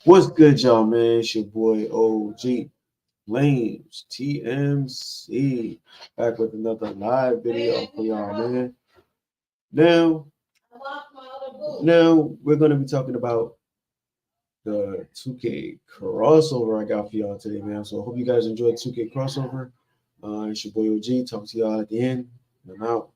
What's good, y'all, man? It's your boy OG Flames TMC back with another live video for y'all, man. Now, now we're gonna be talking about the 2K crossover I got for y'all today, man. So I hope you guys enjoyed 2K crossover. It's your boy OG. Talk to y'all at the end. And I'm out.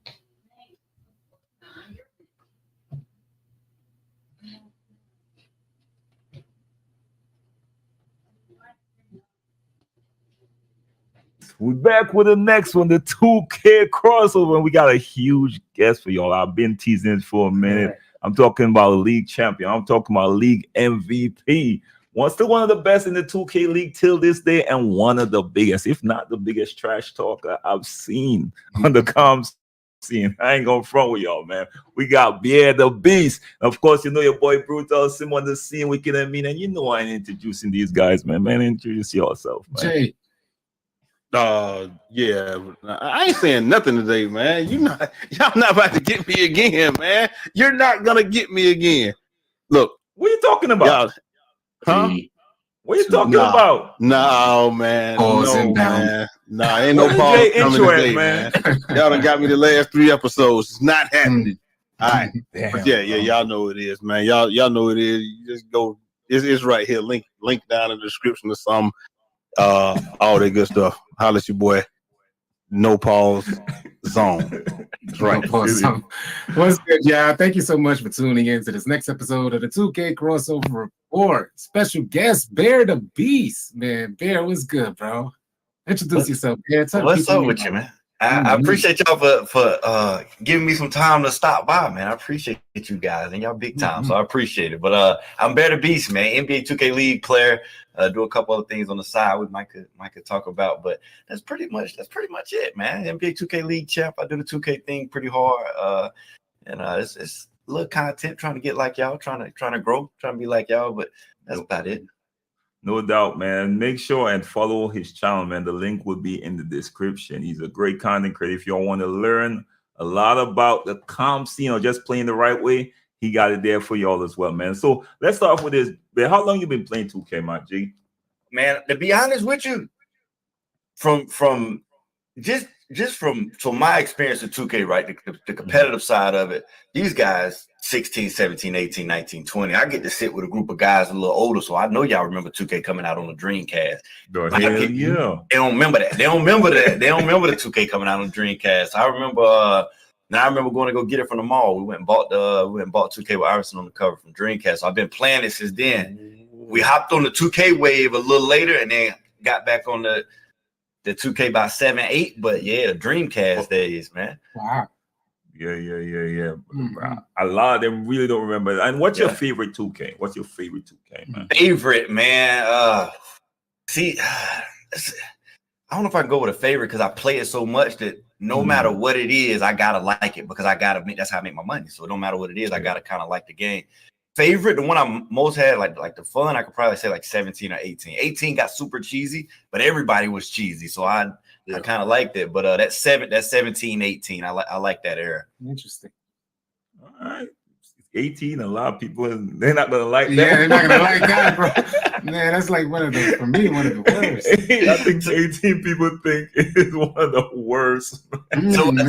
We're back with the next one, the 2K crossover, and we got a huge guest for y'all. I've been teasing this for a minute. I'm talking about a league champion. I'm talking about league MVP. Still one of the best in the 2K league till this day, and one of the biggest, if not the biggest trash talker I've seen on the comms scene. I ain't gonna front with y'all, man. We got Bear the Beast. Of course, you know your boy Brutal Sim on the scene, Wicked and Mean, and you know I ain't introducing these guys, man. Man, introduce yourself, man. Jay. Yeah, I ain't saying nothing today, man. Y'all not about to get me again, man. You're not gonna get me again. Look, what are you talking about? Huh? What are you talking about? No, man. No, man. Nah, ain't no pause coming today, man. Y'all done got me the last 3 episodes. It's not happening. All right. But yeah, y'all know what it is, man. Y'all know what it is. You just go. It's right here. Link down in the description or something. All that good stuff. Holla at your boy. No pause zone. That's right. No pause zone. What's good, y'all? Thank you so much for tuning in to this next episode of the 2K Crossover Report. Special guest, Bear the Beast. Man, Bear, what's good, bro? Introduce yourself, Bear. What's up with you, man? I appreciate y'all for giving me some time to stop by, man. I appreciate you guys and y'all big time, so I appreciate it. But I'm Bear the Beast, man, NBA 2K League player. Do a couple other things on the side we might could talk about, but that's pretty much it, man. NBA 2K League champ. I do the 2K thing pretty hard, and it's a little content trying to get like y'all, trying to grow, trying to be like y'all, but that's about it. No doubt, man. Make sure and follow his channel, man. The link will be in the description. He's a great content creator. If y'all want to learn a lot about the comp scene or just playing the right way, he got it there for y'all as well, man. So let's start off with this. How long you been playing 2K, my G? Man, to be honest with you, from my experience with 2K, right, the competitive side of it, these guys 16, 17, 18, 19, 20, I get to sit with a group of guys a little older, so I know y'all remember 2K coming out on the Dreamcast. Yeah. They don't remember that. They don't remember that. They don't remember the 2K coming out on the Dreamcast. I remember going to go get it from the mall. We went and bought 2K with Iverson on the cover from Dreamcast. So I've been playing it since then. We hopped on the 2K wave a little later and then got back on the 2K by 7, 8, but yeah, the Dreamcast days, man. Wow. Yeah. A lot of them really don't remember. And what's your favorite 2K? What's your favorite 2K, man? Favorite, man. See, I don't know if I can go with a favorite because I play it so much that no matter what it is, I gotta like it because that's how I make my money. So no matter what it is, I gotta kind of like the game. Favorite, the one I most had, like the fun, I could probably say like 17 or 18. 18 got super cheesy, but everybody was cheesy, so I kind of liked it. But that 17, 18, I like that era. Interesting. All right. 18, a lot of people, they're not gonna like that. Yeah, they're not gonna like that, bro. Man, that's like one of the worst. I think 18 people think it's one of the worst. So tell me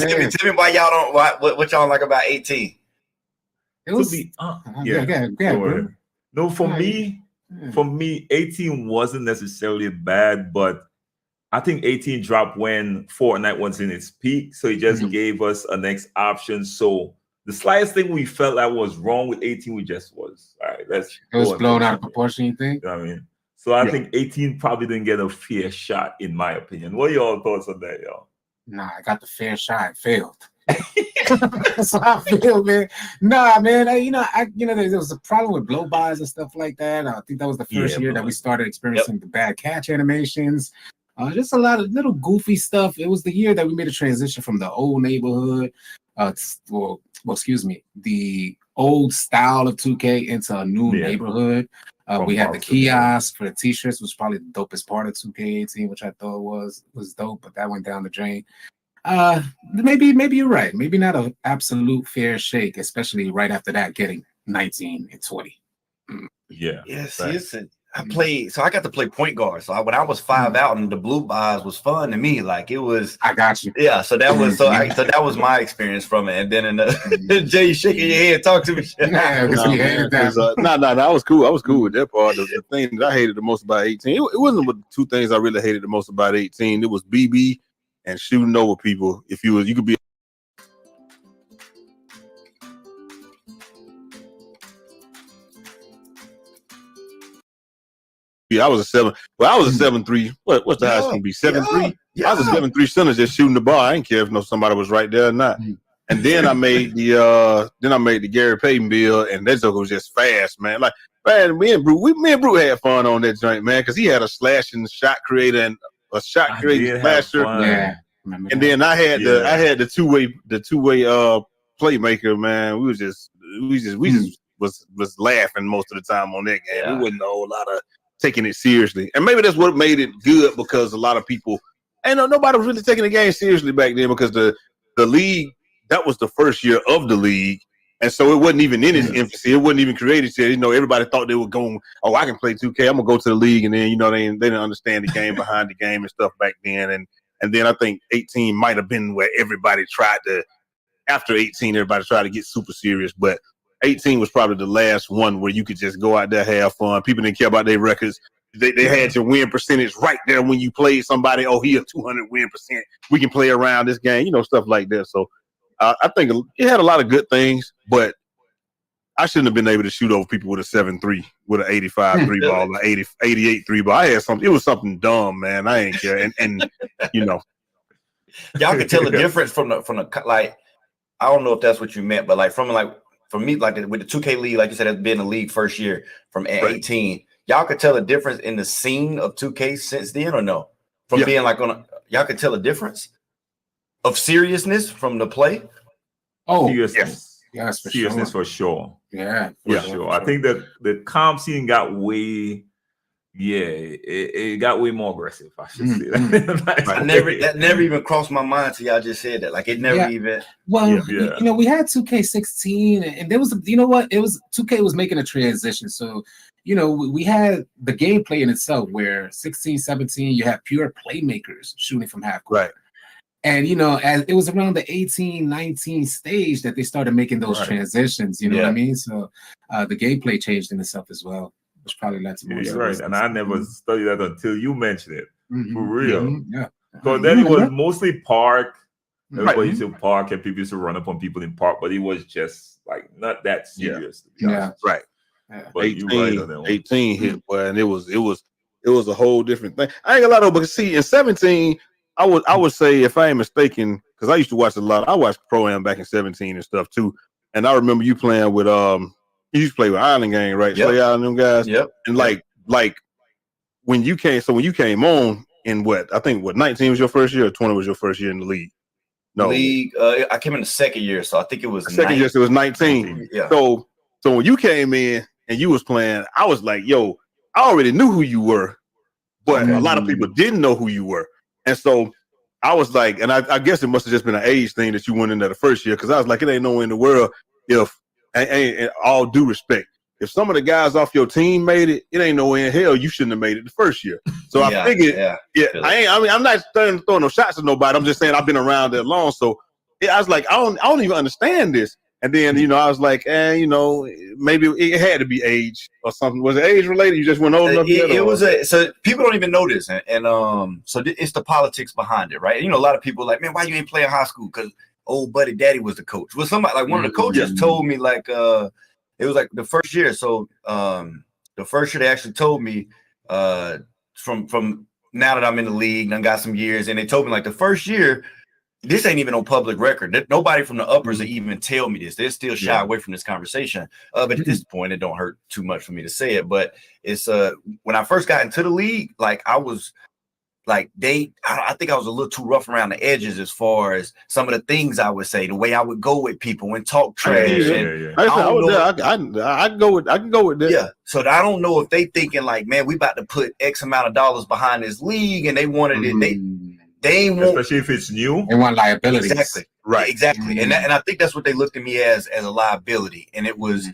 why y'all don't what y'all like about 18. It was bro. No, for me, 18 wasn't necessarily bad, but I think 18 dropped when Fortnite was in its peak, so it just gave us a next option. So the slightest thing we felt that was wrong with 18, we just was all right. It was blown out of proportion. You think? You know what I mean, so I think 18 probably didn't get a fair shot, in my opinion. What are y'all thoughts on that, y'all? Nah, I got the fair shot, failed. That's how I feel, man. Nah, man. There was a problem with blow bys and stuff like that. I think that was the first year that we started experiencing the bad catch animations. Just a lot of little goofy stuff. It was the year that we made a transition from the old neighborhood, the old style of 2K into a new neighborhood. We had the kiosk for the t-shirts, which was probably the dopest part of 2K18, which I thought was dope, but that went down the drain. Maybe you're right. Maybe not an absolute fair shake, especially right after that, getting 19 and 20. Yeah. Yes, Right. listen. I got to play point guard. So when I was 5 out and the blue bars was fun to me. Like it was. I got you. Yeah. So that was so that was my experience from it. And then Jay shaking your head, talk to me. Nah, I was cool. I was cool with that part. The thing that I hated the most about 18, it wasn't but two things I really hated the most about 18. It was BB and shooting over people. If you could be. Yeah, I was a 7'3". What's the high school be? 7'3". Yeah. I was a 7'3" center just shooting the ball. I didn't care if somebody was right there or not. And then I made the Gary Payton bill, and that joke was just fast, man. Like, man, me and Brute had fun on that joint, man, because he had a slashing shot creator and a shot creating slasher. Yeah. And then I had the two-way playmaker, man. We just was laughing most of the time on that game. Yeah. We wasn't a whole lot of taking it seriously. And maybe that's what made it good, because a lot of people nobody was really taking the game seriously back then, because the league, that was the first year of the league. And so it wasn't even in its infancy. It wasn't even created yet. Everybody thought they were going, oh, I can play 2K. I'm gonna go to the league. And then, they didn't understand the game behind the game and stuff back then. And then I think 18 might have been where everybody after 18, everybody tried to get super serious. But 18 was probably the last one where you could just go out there, have fun. People didn't care about their records. They had your win percentage right there when you played somebody. Oh, he a 200 win percent. We can play around this game, stuff like that. So I think it had a lot of good things, but I shouldn't have been able to shoot over people with a 7-3, with an 85 3 ball, an 88 3 ball. I had something. It was something dumb, man. I ain't care. And y'all can tell the difference from the like. I don't know if that's what you meant, but like for me, like with the 2K league, like you said, it's been the league first year from 18. Y'all could tell a difference in the scene of 2K since then, or no? From being like y'all could tell a difference of seriousness from the play. Oh, seriousness. Yes, for seriousness sure. for sure. Yeah, for sure. I think that the comp scene got way. Yeah, it got way more aggressive. I should say that. That never even crossed my mind till y'all just said that. Like it never even. Well, we had 2K16, and there was, it was 2K was making a transition. So, we had the gameplay in itself where 16, 17, you have pure playmakers shooting from half court. Right. And, as it was around the 18, 19 stage that they started making those transitions. You know what I mean? So the gameplay changed in itself as well. Which probably led to more. You're right, and I never studied that until you mentioned it. For real. Yeah. So then it was mostly park. Everybody used to park, and people used to run up on people in park, but it was just like not that serious. Yeah. Right. But 18 hit, boy, and it was a whole different thing. I ain't gonna lie though, because see, in 17, I would say, if I ain't mistaken, because I used to watch a lot. I watched Pro-Am back in 17 and stuff too, and I remember you playing with you used to play with Island Gang, right? Yep. Slay Island, them guys. Yep. And like when you came on in 19 was your first year, or 20 was your first year in the league? No. League. I came in the second year, so I think it was second year. So it was 19. Yeah. So when you came in and you was playing, I was like, yo, I already knew who you were, but a lot of people didn't know who you were, and so I was like, and I guess it must have just been an age thing that you went into the first year, because I was like, it ain't no way in the world if. And all due respect, if some of the guys off your team made it, it ain't no way in hell you shouldn't have made it the first year. So I figured, I'm not throwing no shots at nobody. I'm just saying I've been around that long. So I was like, I don't even understand this. And then, I was like, maybe it had to be age or something. Was it age related? You just went old enough? It was so people don't even know this. And so it's the politics behind it, right? A lot of people are like, man, why you ain't playing high school? Because old buddy daddy was the coach. Well, somebody like one of the coaches told me like it was like the first year. So the first year they actually told me from now that I'm in the league and I got some years, and they told me like the first year, this ain't even on public record. Nobody from the uppers will even tell me this. They're still shy away from this conversation. But at this point, it don't hurt too much for me to say it. But it's when I first got into the league, like I was like I think I was a little too rough around the edges as far as some of the things I would say, the way I would go with people and talk trash. I can go with that. Yeah. So I don't know if they thinking like, man, we about to put X amount of dollars behind this league, and they wanted it. They want, especially if it's new. They want liabilities. Exactly. Right. Exactly. And I think that's what they looked at me as a liability. And it was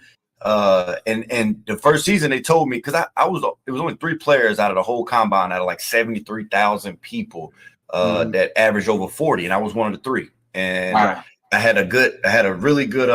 And the first season they told me, because it was only 3 players out of the whole combine out of like 73,000 people that averaged over 40, and I was one of the 3. And I had a really good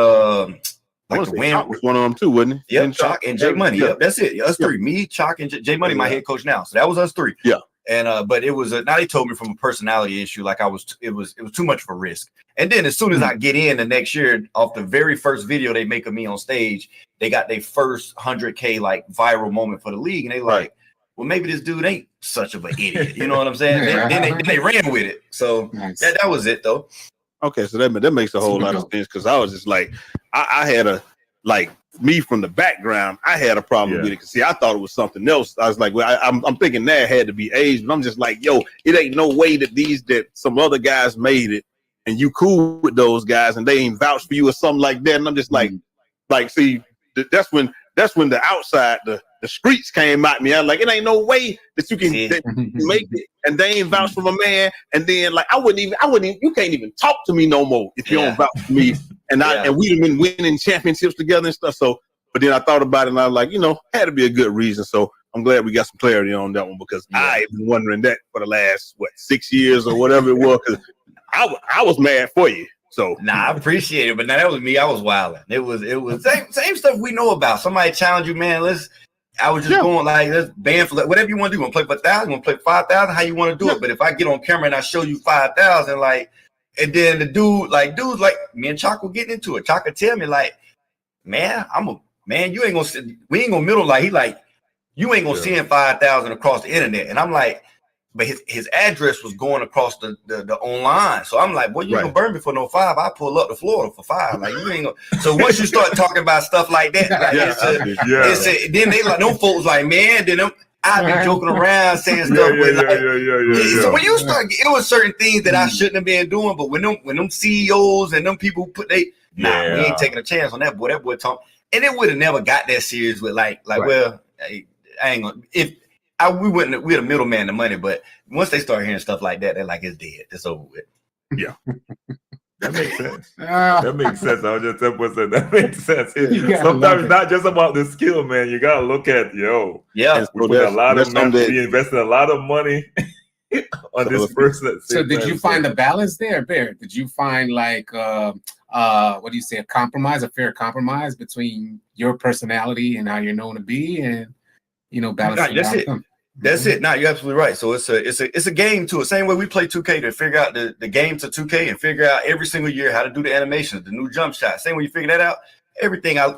like the win was one of them too, wasn't he? Yep, Chalk and Jay Money. Yep, that's it. Us 3. Me, Chalk, and Jay Money, my head coach now. So that was us 3. Yeah. And but it was now they told me from a personality issue, like it was too much of a risk. And then as soon as I get in the next year, off the very first video they make of me on stage, they got their first 100K like viral moment for the league, and they like, well, maybe this dude ain't such of an idiot. You know what I'm saying? then they ran with it. So that was it though. Okay, so that makes a whole lot of sense, because I was just like, I had a like me from the background, I had a problem with it. Cause see, I thought it was something else. I was like, well, I'm thinking that had to be age, but I'm just like, yo, it ain't no way that some other guys made it, and you cool with those guys, and they ain't vouch for you or something like that. And I'm just like, see, that's when the outside the streets came at me. I'm like, it ain't no way that you can make it, and they ain't vouch for my man. And then like I wouldn't even. You can't even talk to me no more if you don't vouch for me. And and we've been winning championships together and stuff. So, but then I thought about it, and I was like, had to be a good reason. So I'm glad we got some clarity on that one, because I've been wondering that for the last 6 years or whatever it was. Because I was mad for you. So I appreciate it, but now that was me. I was wilding. It was same stuff we know about. Somebody challenge you, man. I was just going like, let's ban for whatever you want to do. You want to play for 1,000? You want to play 5,000? How you want to do it? But if I get on camera and I show you 5,000, like, and then the dudes like me and Chalk were getting into it. Chalk would tell me like, man, you ain't gonna we ain't gonna middle like he like you ain't gonna send 5,000 across the internet. And I'm like, but his address was going across the online. So I'm like, boy, you ain't gonna burn me for no 5. I pull up to Florida for 5. Like you ain't gonna. So once you start talking about stuff like that, like then they like them folks like, man, then I be joking around saying stuff So when you start, it was certain things that I shouldn't have been doing, but when them CEOs and them people we ain't taking a chance on that boy. That boy talk, and it would have never got that serious with well, I ain't gonna we're the middleman the money, but once they start hearing stuff like that, they're like, it's dead, it's over with. Yeah. That makes sense. That makes sense. I was just 10%. That makes sense. Sometimes it's not just about the skill, man. You gotta look at we put a lot of money, we invested a lot of money on this person. So did you find the balance there, Bear? Did you find like what do you say, a fair compromise between your personality and how you're known to be, and balancing out? That's it. No, you're absolutely right. So it's a game too. The same way we play 2K to figure out the game to 2K and figure out every single year how to do the animations, the new jump shot. Same way you figure that out. Everything I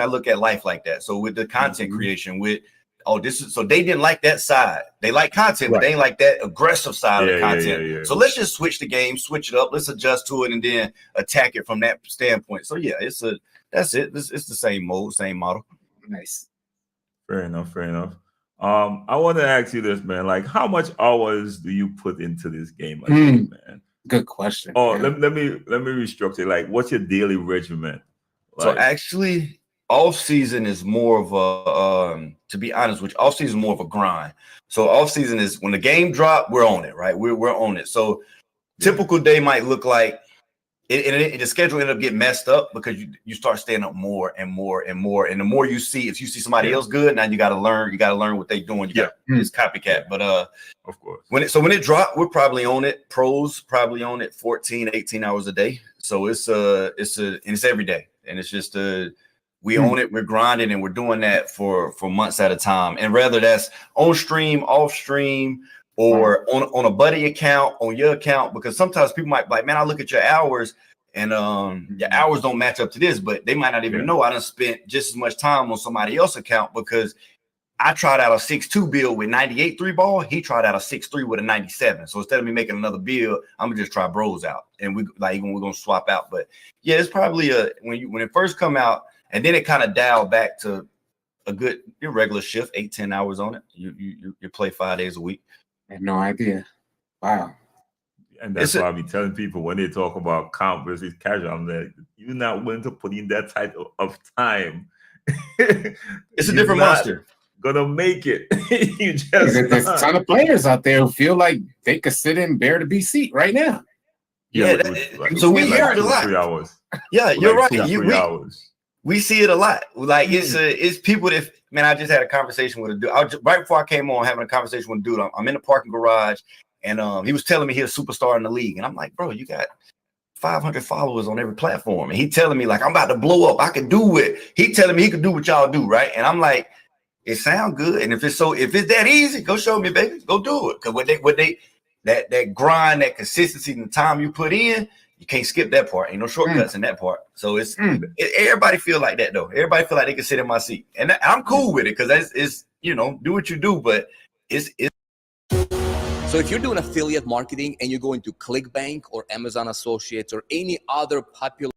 look at life like that. So with the content creation, so they didn't like that side. They like content, but they ain't like that aggressive side of the content. So let's just switch the game, switch it up. Let's adjust to it and then attack it from that standpoint. So that's it. It's the same mode, same model. Nice. Fair enough. I want to ask you this, man. Like, how much hours do you put into this game, like this, man? Good question. Oh, let me restructure. Like, what's your daily regimen? So actually, off season is more of a to be honest with you, off season is more of a grind. So off season is when the game drop, we're on it, right? We're on it. So typical day might look like the schedule ended up getting messed up because you start staying up more and more and more. And the more you see, if you see somebody else good, now you got to learn what they're doing. It's copycat. But of course, when it dropped, we're probably on it. Pros probably on it 14, 18 hours a day. So it's every day. And it's just we own it, we're grinding, and we're doing that for months at a time. And whether that's on stream, off stream, or on a buddy account, on your account, because sometimes people might be like, man, I look at your hours and your hours don't match up to this, but they might not even know I done spent just as much time on somebody else's account because I tried out a 6'2" build with 98 3 ball. He tried out a 6'3" with a 97. So instead of me making another build, I'm gonna just try bros out, and we're gonna swap out. But yeah, it's probably when it first come out, and then it kind of dialed back to a good irregular shift, 8-10 hours on it. You play 5 days a week. I had no idea. Wow. And that's why I be telling people when they talk about comp versus casual, I'm like, you're not willing to put in that type of time. It's a different monster. Gonna make it. There's a ton of players out there who feel like they could sit in Bear to be seat right now. So we hear it a lot. 3 hours. Yeah, you're right. 3 hours. we see it a lot. Like it's people that, man, I just had a conversation with a dude. Right before I came on, having a conversation with a dude. I'm in the parking garage, and he was telling me he's a superstar in the league, and I'm like, bro, you got 500 followers on every platform, and he telling me like I'm about to blow up. I can do it. He telling me he could do what y'all do, right? And I'm like, it sounds good. And if it's that easy, go show me, baby. Go do it. Because that grind, that consistency, and the time you put in, you can't skip that part. Ain't no shortcuts in that part. So everybody feel like that though. Everybody feel like they can sit in my seat, and I'm cool with it because it's do what you do, but it's. So if you're doing affiliate marketing and you're going to ClickBank or Amazon Associates or any other popular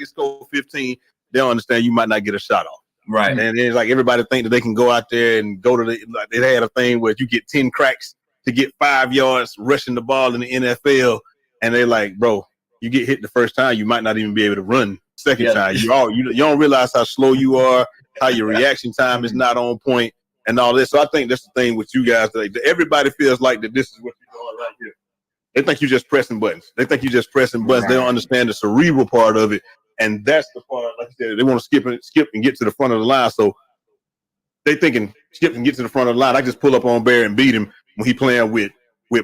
score 15, they'll understand you might not get a shot off. Right. And then like everybody think that they can go out there and go to like they had a thing where you get 10 cracks to get 5 yards rushing the ball in the NFL. And they're like, bro, you get hit the first time, you might not even be able to run second time. You don't realize how slow you are, how your reaction time is not on point and all this. So I think that's the thing with you guys. Like, everybody feels like that this is what you're doing right here. They think you're just pressing buttons. They think you're just pressing buttons. Right. They don't understand the cerebral part of it. And that's the part, like I said, they want to skip and get to the front of the line. So they thinking skip and get to the front of the line. I just pull up on Barry and beat him when he playing with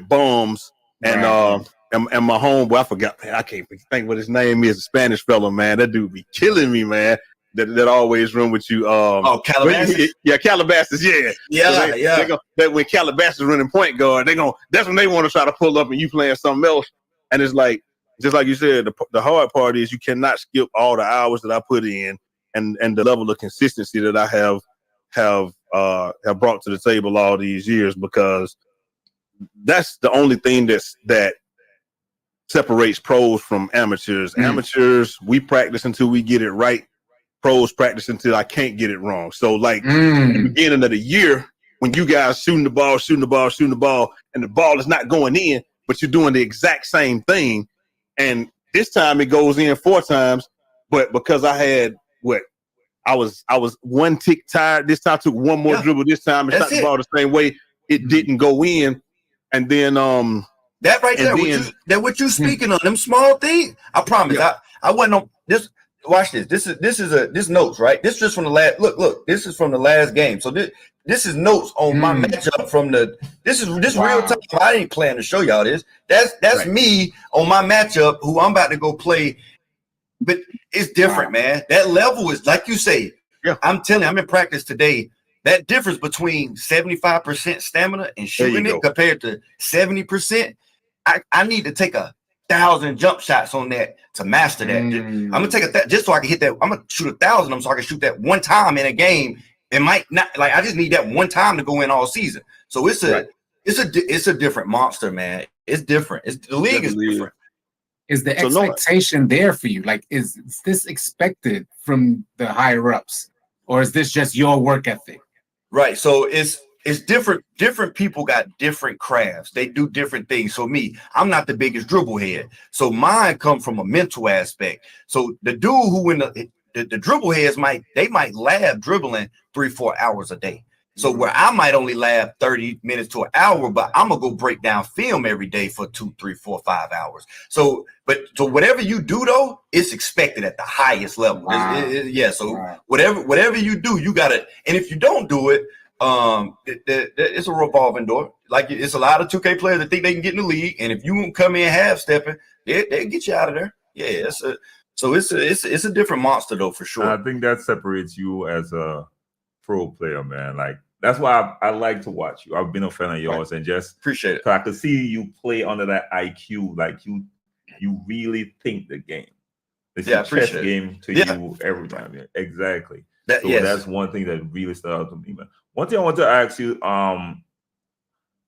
bombs and my homeboy. I forgot, man, I can't think what his name is. A Spanish fella, man. That dude be killing me, man. That always run with you. Calabasas. Yeah, Calabasas. Yeah. That when Calabasas running point guard, that's when they want to try to pull up and you playing something else. And it's like, just like you said, the hard part is you cannot skip all the hours that I put in and the level of consistency that I have brought to the table all these years, because that's the only thing that separates pros from amateurs. Amateurs, we practice until we get it right. Pros practice until I can't get it wrong. So like at the beginning of the year, when you guys shooting the ball, and the ball is not going in, but you're doing the exact same thing. And this time it goes in 4 times, but because I had I was one tick tired. This time I took one more dribble. This time and shot the ball the same way. It didn't go in, and then that right there. What you speaking on them small things. I promise. Yeah. I wasn't on this. Watch this. This is notes, right? This is just from the last look. This is from the last game. So this is notes on my matchup from this real time. I ain't planning to show y'all this. That's right. Me on my matchup who I'm about to go play. But it's different, man. That level is like you say. Yeah. I'm telling you, I'm in practice today. That difference between 75% stamina and shooting it compared to 70%, I need to take 1,000 jump shots on that to master that. I'm gonna take just so I can hit that. I'm gonna shoot 1,000 of them so I can shoot that one time in a game. It might not like I just need that one time to go in all season. So it's a different monster, man. It's different. The league is different. Is the expectation there for you? Like, is this expected from the higher ups, or is this just your work ethic? Right. So it's different. Different people got different crafts. They do different things. So me, I'm not the biggest dribble head. So mine come from a mental aspect. So the dude who in the dribble heads might lab dribbling 3-4 hours a day. So where I might only lab 30 minutes to an hour, but I'm gonna go break down film every day for 2, 3, 4, 5 hours. So whatever you do though, it's expected at the highest level. Wow. Whatever you do, you gotta. And if you don't do it, it's a revolving door. Like it's a lot of 2K players that think they can get in the league, and if you won't come in half stepping, they get you out of there. Yeah, it's a different monster though for sure. I think that separates you as a pro player, man. Like that's why I like to watch you. I've been a fan of yours and just appreciate it. I could see you play under that IQ, like you really think the game. It's a chess game to you every time. Yeah, exactly. That's one thing that really stood out to me, man. One thing I want to ask you,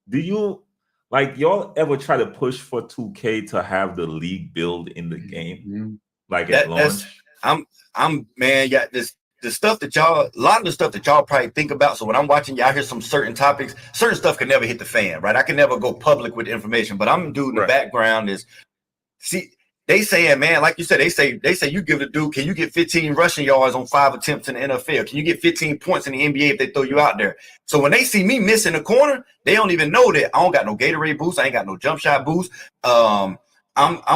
do you like y'all ever try to push for 2K to have the league build in the game? Like at launch? I'm man, got this. the stuff that y'all, a lot of the stuff that y'all probably think about. So when I'm watching y'all hear some certain topics, certain stuff can never hit the fan, right? I can never go public with information, but I'm doing the background is, see, they saying, man, like you said, they say you give the dude, can you get 15 rushing yards on 5 attempts in the NFL? Can you get 15 points in the NBA if they throw you out there? So when they see me missing a corner, they don't even know that I don't got no Gatorade boost. I ain't got no jump shot boost. I'm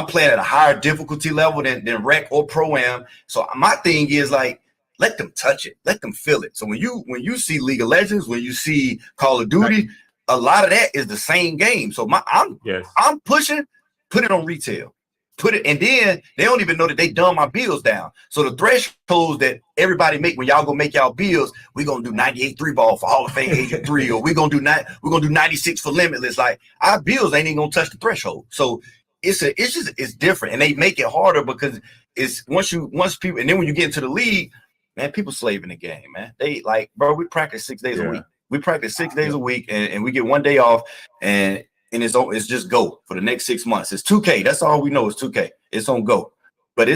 playing at a higher difficulty level than rec or pro-am. So my thing is like, let them touch it, let them feel it. So when you see League of Legends, when you see Call of Duty, a lot of that is the same game. So I'm pushing, put it on retail. Put it, and then they don't even know that they dumb my bills down. So the thresholds that everybody make when y'all go make y'all bills, we're gonna do 98 3-ball for Hall of Fame Agent 3, or we're gonna do 96 for Limitless. Like our bills ain't even gonna touch the threshold. So it's different, and they make it harder because it's once people, and then when you get into the league, man, people slaving the game, man. They like, bro, we practice 6 days a week. We practice 6 days a week, and we get 1 day off, and it's just go for the next 6 months. It's 2K. That's all we know is 2K. It's on go. But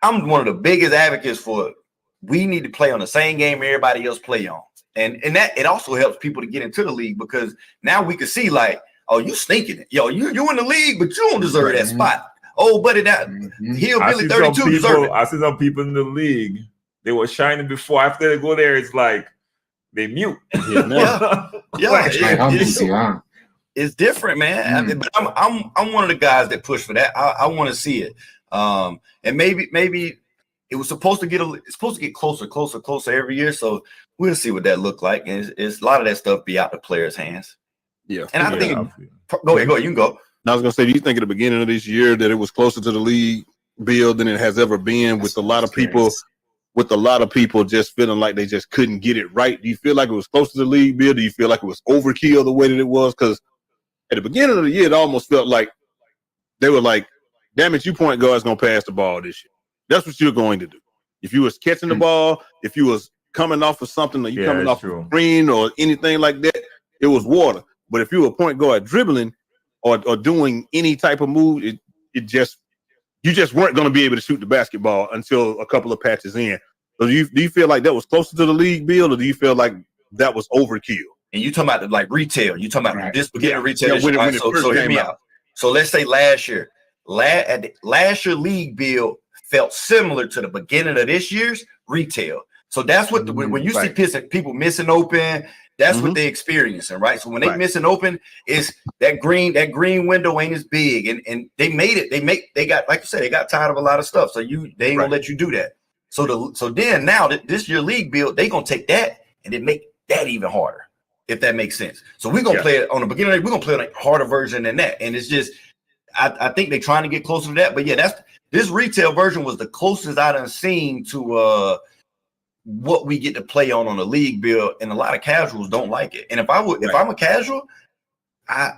I'm one of the biggest advocates for we need to play on the same game everybody else play on. And that it also helps people to get into the league because now we can see like, oh, you sneaking it. Yo, you in the league, but you don't deserve that spot. Oh, buddy, that Hillbilly 32 deserve it. I see some people in the league, they were shining before. After they go there, it's like they mute. It's different, man. But I'm one of the guys that push for that. I want to see it. And maybe it was supposed to get closer every year. So we'll see what that look like. And it's a lot of that stuff be out the players' hands. Yeah. And I think go ahead, you can go. I was gonna say, do you think at the beginning of this year that it was closer to the league build than it has ever been, with a lot of people just feeling like they just couldn't get it right? Do you feel like it was close to the league build? Do you feel like it was overkill the way that it was? Because at the beginning of the year, it almost felt like they were like, damn it, you point guard's going to pass the ball this year. That's what you're going to do. If you was catching the ball, if you was coming off of something, or you coming off a screen or anything like that, it was water. But if you were a point guard dribbling or doing any type of move, you just weren't going to be able to shoot the basketball until a couple of patches in. So do you feel like that was closer to the league build, or do you feel like that was overkill? And you talking about like retail? You talking about this beginning retail? So hear me out. So let's say last year league build felt similar to the beginning of this year's retail. So that's what when you see people missing open, that's what they're experiencing, right? So when they missing open, is that green window ain't as big, and they made it. They got, like you said, they got tired of a lot of stuff. So they ain't gonna let you do that. So then now that this year league build, they gonna take that and then make that even harder, if that makes sense. So we're gonna play it on the beginning. We're gonna play on a harder version than that, and it's just I think they're trying to get closer to that. But yeah, this retail version was the closest I done seen to what we get to play on the league build, and a lot of casuals don't like it. And if I'm a casual,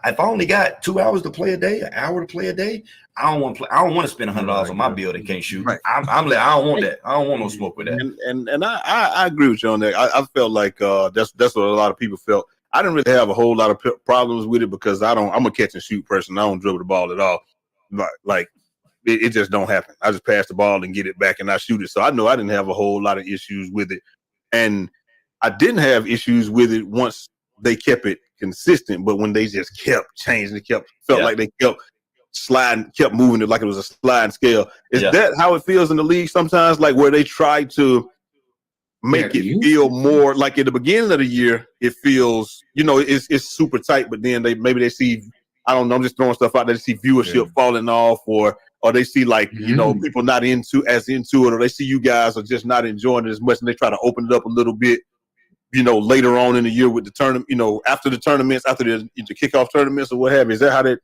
if I only got 2 hours to play a day, an hour to play a day, I don't want to spend $100 on my build and can't shoot. Right. I don't want that. I don't want no smoke with that. And I agree with you on that. I felt like that's what a lot of people felt. I didn't really have a whole lot of problems with it because I'm a catch and shoot person. I don't dribble the ball at all. Like it just don't happen. I just pass the ball and get it back and I shoot it. So I know I didn't have a whole lot of issues with it. And I didn't have issues with it once they kept it consistent, but when they just kept changing, felt like they kept sliding, kept moving it like it was a sliding scale. Is that how it feels in the league sometimes? Like where they try to make it feel more like at the beginning of the year, it feels, it's super tight, but then they see, I don't know, I'm just throwing stuff out there, they see viewership falling off, or they see like, people not into it, or they see you guys are just not enjoying it as much, and they try to open it up a little bit, later on in the year with the tournament, after the tournaments, after the kickoff tournaments or what have you. Is that how that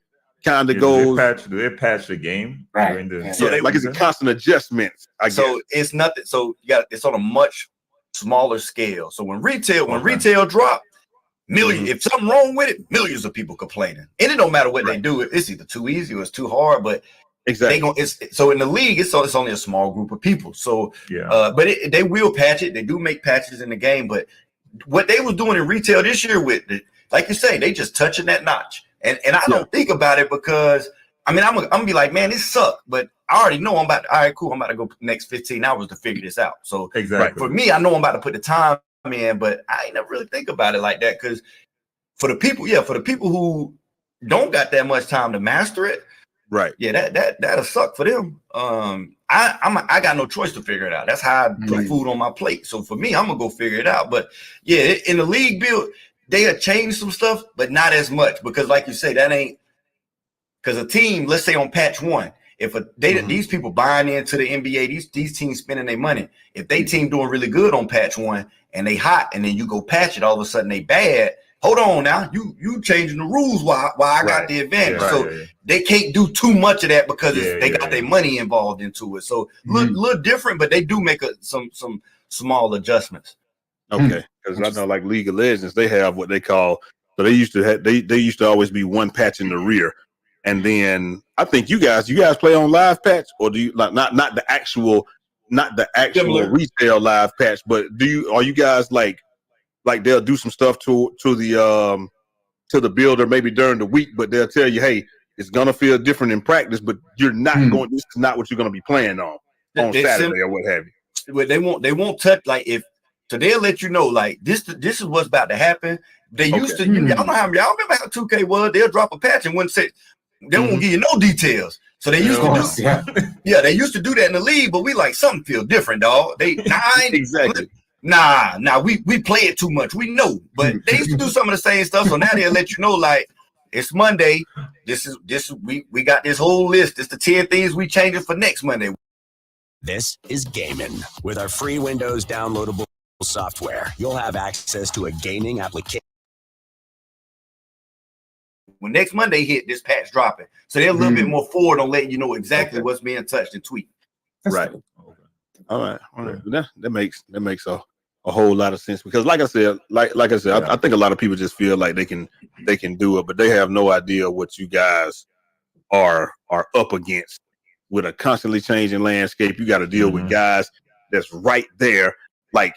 kind of goes? Do they patch the game? Right. So it's a constant adjustment, I guess. So it's nothing. So it's on a much smaller scale. So when retail drop, millions, if something wrong with it, millions of people complaining. And it don't matter what they do. It's either too easy or it's too hard, but exactly. So in the league, it's only a small group of people. So, but they will patch it. They do make patches in the game. But what they was doing in retail this year with it, like you say, they just touching that notch. And I don't think about it because, I'm gonna be like, man, this sucked. But I already know I'm about to, all right, cool. I'm about to go next 15 hours to figure this out. So Exactly. for me, I know I'm about to put the time in, but I ain't never really think about it like that. Cause for the people who don't got that much time to master it, right? Yeah, that'll suck for them. I got no choice to figure it out. That's how I put food on my plate. So for me, I'm gonna go figure it out. But yeah, in the league build, they have changed some stuff, but not as much because, like you say, that ain't because a team. Let's say on patch 1, if these people buying into the NBA, these teams spending their money. If they team doing really good on patch 1 and they hot, and then you go patch it, all of a sudden they bad. Hold on now, you changing the rules while I got the advantage. They can't do too much of that because they got their money involved into it. So little different, but they do make some small adjustments. Okay, because I know like League of Legends, they have what they call. So they used to have they used to always be one patch in the rear, and then I think you guys play on live patch, or do you like not the actual Similar. retail live patch, but are you guys like they'll do some stuff to the builder maybe during the week, but they'll tell you, hey, it's gonna feel different in practice, but you're not going. This is not what you're gonna be playing on Saturday or what have you. But they won't touch so they'll let you know like this is what's about to happen. They used to y'all know how y'all remember how 2K was. They'll drop a patch and wouldn't say they won't give you no details. So they used to do they used to do that in the league, but we like something feel different, dog. They exactly. Nah, we play it too much. We know, but they used to do some of the same stuff. So now they'll let you know, like, it's Monday. We got this whole list. It's the 10 things we changing for next Monday. This is Gaming. With our free Windows downloadable software, you'll have access to a gaming application. When next Monday hit, this patch dropping. So they're a little bit more forward on letting you know exactly what's being touched and tweaked. Right. All right. That makes a whole lot of sense because, like I said, I think a lot of people just feel like they can do it, but they have no idea what you guys are up against with a constantly changing landscape. You got to deal with guys that's right there, like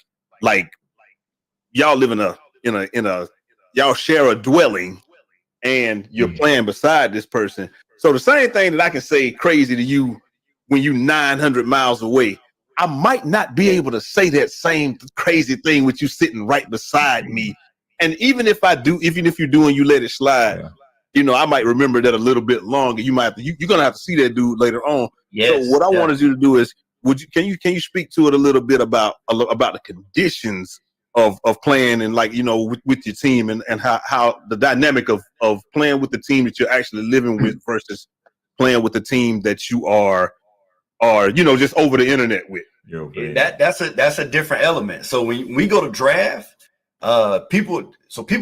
y'all live in a y'all share a dwelling, and you're playing beside this person. So the same thing that I can say crazy to you when you 900 miles away, I might not be able to say that same crazy thing with you sitting right beside me. And even if I do, even if you do and you let it slide, I might remember that a little bit longer. You might have to, you're gonna have to see that dude later on. Yes, so what I wanted you to do is, can you speak to it a little bit about the conditions of playing and with your team and how the dynamic of playing with the team that you're actually living with versus playing with the team that you are just over the internet with. That's a different element. So when we go to draft, people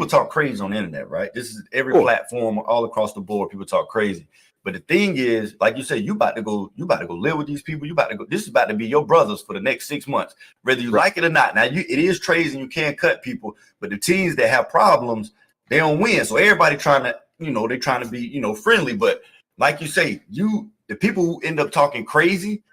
talk crazy on the internet, right? This is every platform all across the board. People talk crazy. But the thing is, like you said, you about to go live with these people. This is about to be your brothers for the next 6 months, whether you like it or not. Now it is trades and you can't cut people, but the teams that have problems, they don't win. So everybody trying to be, friendly. But like you say, the people who end up talking crazy,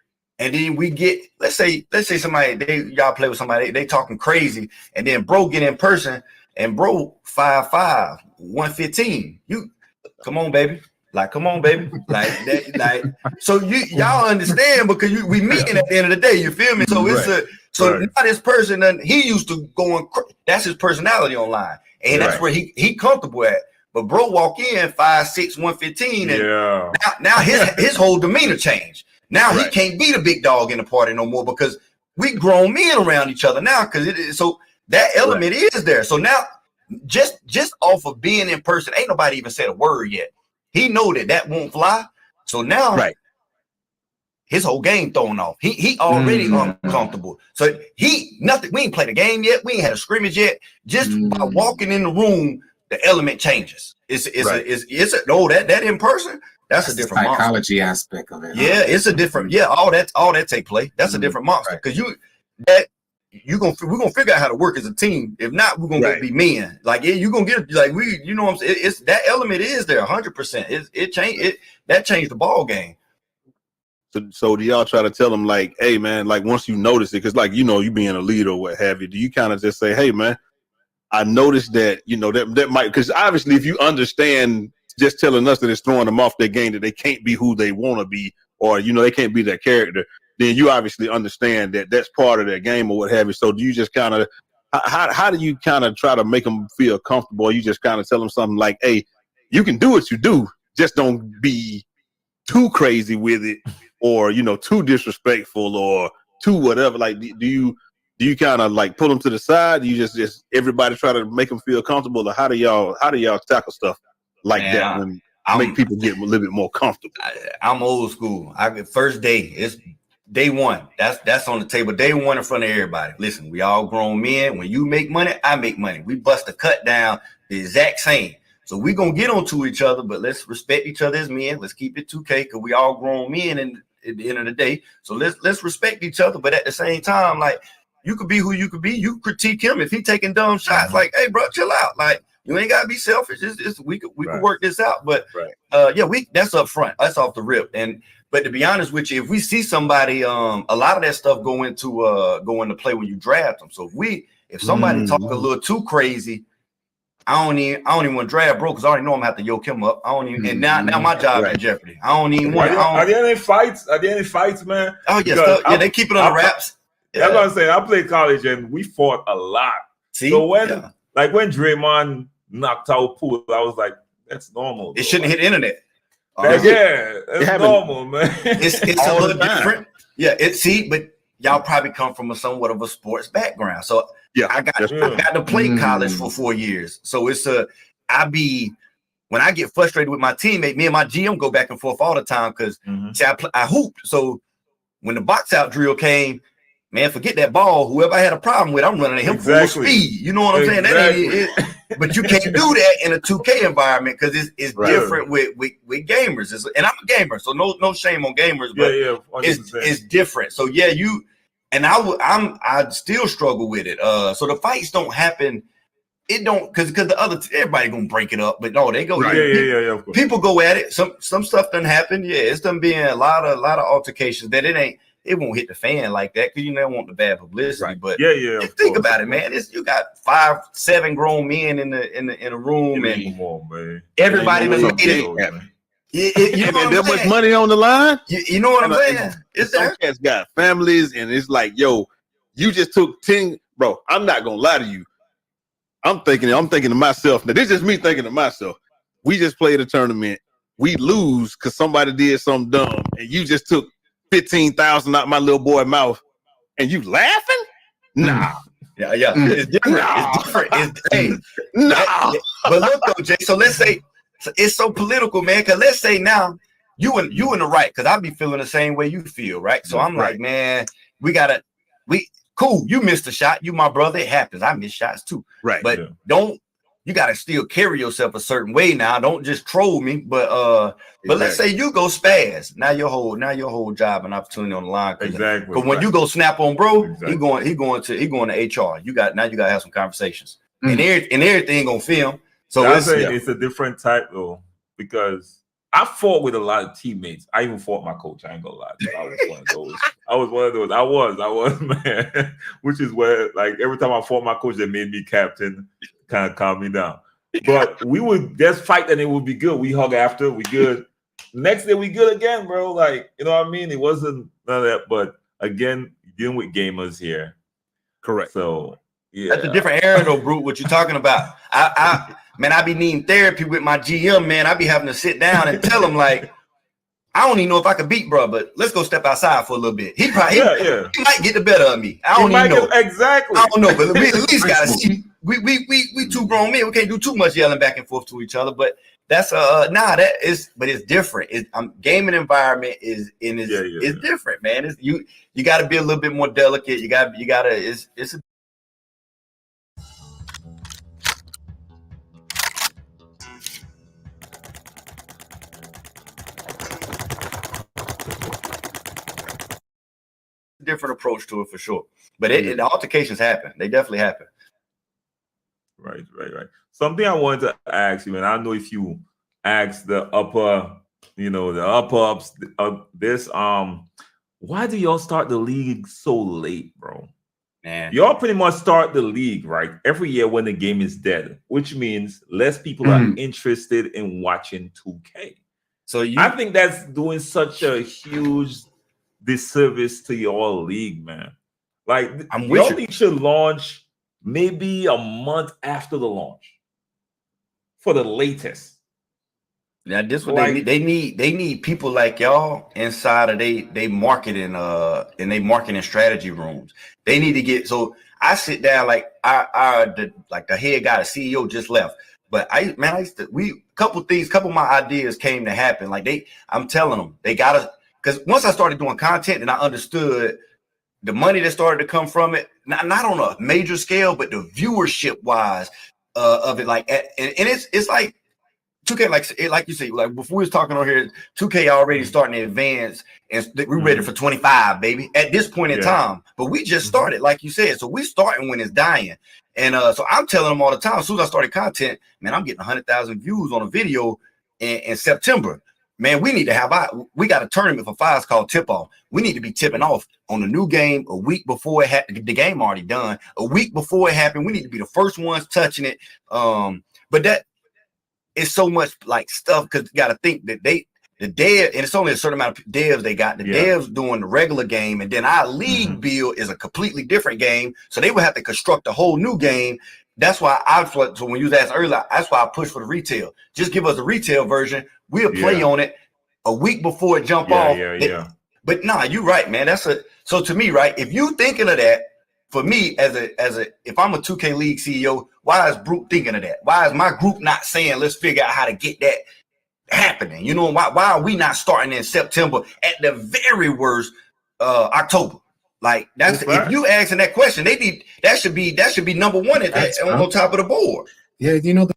and then we get, let's say somebody, y'all play with somebody, they talking crazy, and then bro get in person, and bro 5'5", 115. You come on, baby. Come on, baby. So y'all understand because we meeting at the end of the day. You feel me? So now this person, he used to going. That's his personality online, and that's where he comfortable at. But bro walk in 5'6", 115, and now his whole demeanor changed. Now he can't be the big dog in the party no more because we grown men around each other now. So that element is there. So now just off of being in person, ain't nobody even said a word yet. He know that won't fly. So now his whole game thrown off. He already uncomfortable. So nothing. We ain't played a game yet. We ain't had a scrimmage yet. Just by walking in the room, the element changes. That in person. That's a different psychology monster. Aspect of it. Yeah, it's a different. All that take place. That's a different monster because we're gonna figure out how to work as a team. If not, we're gonna go be men. You're gonna get what I'm saying. It's that element is there 100%. It changed that changed the ball game. So do y'all try to tell them hey man, once you notice it, because you being a leader or what have you, do you kind of just say, hey man, I noticed that that might, because obviously if you understand just telling us that it's throwing them off their game, that they can't be who they want to be, or they can't be that character, then you obviously understand that that's part of their game or what have you. So do you just kind of how do you kind of try to make them feel comfortable? Or you just kind of tell them something like, "Hey, you can do what you do, just don't be too crazy with it, or too disrespectful, or too whatever." Like, do you kind of like pull them to the side? Do you just everybody try to make them feel comfortable, or how do y'all tackle stuff like that when make people get a little bit more comfortable? I'm old school. First day, it's day one. That's on the table. Day one in front of everybody. Listen, we all grown men. When you make money, I make money. We bust a cut down the exact same. So we gonna get onto each other, but let's respect each other as men. Let's keep it 2K because we all grown men and at the end of the day. So let's respect each other, but at the same time, like, you could be who you could be. You critique him if he taking dumb shots. Like, hey, bro, chill out. Like, you ain't gotta be selfish. We could work this out. But that's up front. That's off the rip. But to be honest with you, if we see somebody, a lot of that stuff go into play when you draft them. So if somebody talk a little too crazy, I don't even want to draft bro because I already know I'm gonna have to yoke him up. I don't even, and now my job in jeopardy. I don't even want. Are there any fights? man? Oh yeah, they keep it on the wraps. That's what I'm saying. I played college and we fought a lot. See? So when Draymond knocked out Poole, I was like, that's normal. It shouldn't hit the internet. That's normal, man. It's a little different. Yeah, but y'all probably come from somewhat of a sports background. So I got to play college for 4 years. So when I get frustrated with my teammate, me and my GM go back and forth all the time because I hooped. So when the box out drill came, man, forget that ball. Whoever I had a problem with, I'm running at him full speed. You know what I'm saying? That ain't but you can't do that in a 2K environment because it's different with gamers. And I'm a gamer, so no shame on gamers, but it's different. So I still struggle with it. So the fights don't happen. It don't because everybody gonna break it up, but no, they go. Of course. People go at it. Some stuff doesn't happen. Yeah, it's done being a lot of altercations that it won't hit the fan like that because you never want the bad publicity. Right. But think about it, man. You got 5-7 grown men in a room, and everybody was that much money on the line. You know what I'm saying? Some cats got families, and it's like, yo, you just took 10, bro. I'm not gonna lie to you. I'm thinking to myself. Now this is just me thinking to myself. We just played a tournament. We lose because somebody did something dumb, and you just took 15,000 out my little boy's mouth, and you laughing? Nah. Yeah. It's different. It's different. But look though, Jay. So let's say it's so political, man. Because let's say now you in the right. Because I be feeling the same way you feel, right? So I'm like, man, cool. You missed a shot. You my brother. It happens. I miss shots too. Right. But you got to still carry yourself a certain way now. Don't just troll me. But let's say you go spaz. Now your whole job and opportunity on the line. Exactly. But when you go snap on bro, he going to HR. You got to have some conversations. And everything gonna film. So it's a different type though, because I fought with a lot of teammates. I even fought my coach. I ain't gonna lie. I was one of those. I was, man. Which is where, like, every time I fought my coach, they made me captain, kind of calm me down. But we would just fight and it would be good. We hug after, we good. Next day we good again, bro. Like, you know what I mean? It wasn't none of that. But again, dealing with gamers here. Correct. So yeah. That's a different era though, Brute, what you talking about. I be needing therapy with my GM, man. I be having to sit down and tell him, like, I don't even know if I could beat bro, but let's go step outside for a little bit. He might get the better of me. I don't even know. Exactly. I don't know, but we at least gotta see. We two grown men. We can't do too much yelling back and forth to each other. But that's but it's different. Gaming environment is different, man. You got to be a little bit more delicate. You got to. It's a different approach to it for sure. But the altercations happen. They definitely happen. Right. Something I wanted to ask you, and I don't know if you asked the upper ups this. Why do y'all start the league so late, bro? Man, y'all pretty much start the league right every year when the game is dead, which means less people are interested in watching 2K. So I think that's doing such a huge disservice to your league, man. Like your league should launch maybe a month after the launch for the latest. Now this what they need. They need people like y'all inside of they marketing and they marketing strategy rooms. They need to get. So I sit down like the head guy, the CEO just left. But couple of my ideas came to happen. Like I'm telling them they gotta, because once I started doing content and I understood the money that started to come from it, not on a major scale, but the viewership wise of it, like, and it's like 2K, like you say, like before we was talking over here, 2K already starting to advance, and we're ready for 25, baby, at this point in time. But we just started, like you said, so we starting when it's dying. And so I'm telling them all the time, as soon as I started content, man, I'm getting 100,000 views on a video in September. Man, we need to we got a tournament for fives called Tip Off. We need to be tipping off on the new game a week before it happened. The game already done. A week before it happened, we need to be the first ones touching it. But that is so much like stuff, because you got to think that the dev, and it's only a certain amount of devs they got. The devs doing the regular game, and then our league build is a completely different game. So they would have to construct a whole new game. That's why so when you was asked earlier, that's why I push for the retail. Just give us a retail version. We'll play on it a week before it jump off. But nah, you're right, man. So to me, right, if you thinking of that, for me, if I'm a 2K League CEO, why is Brute thinking of that? Why is my group not saying, let's figure out how to get that happening? You know, why are we not starting in September, at the very worst, October? Like, that's if you asking that question, that should be number one on top of the board. Yeah, you know.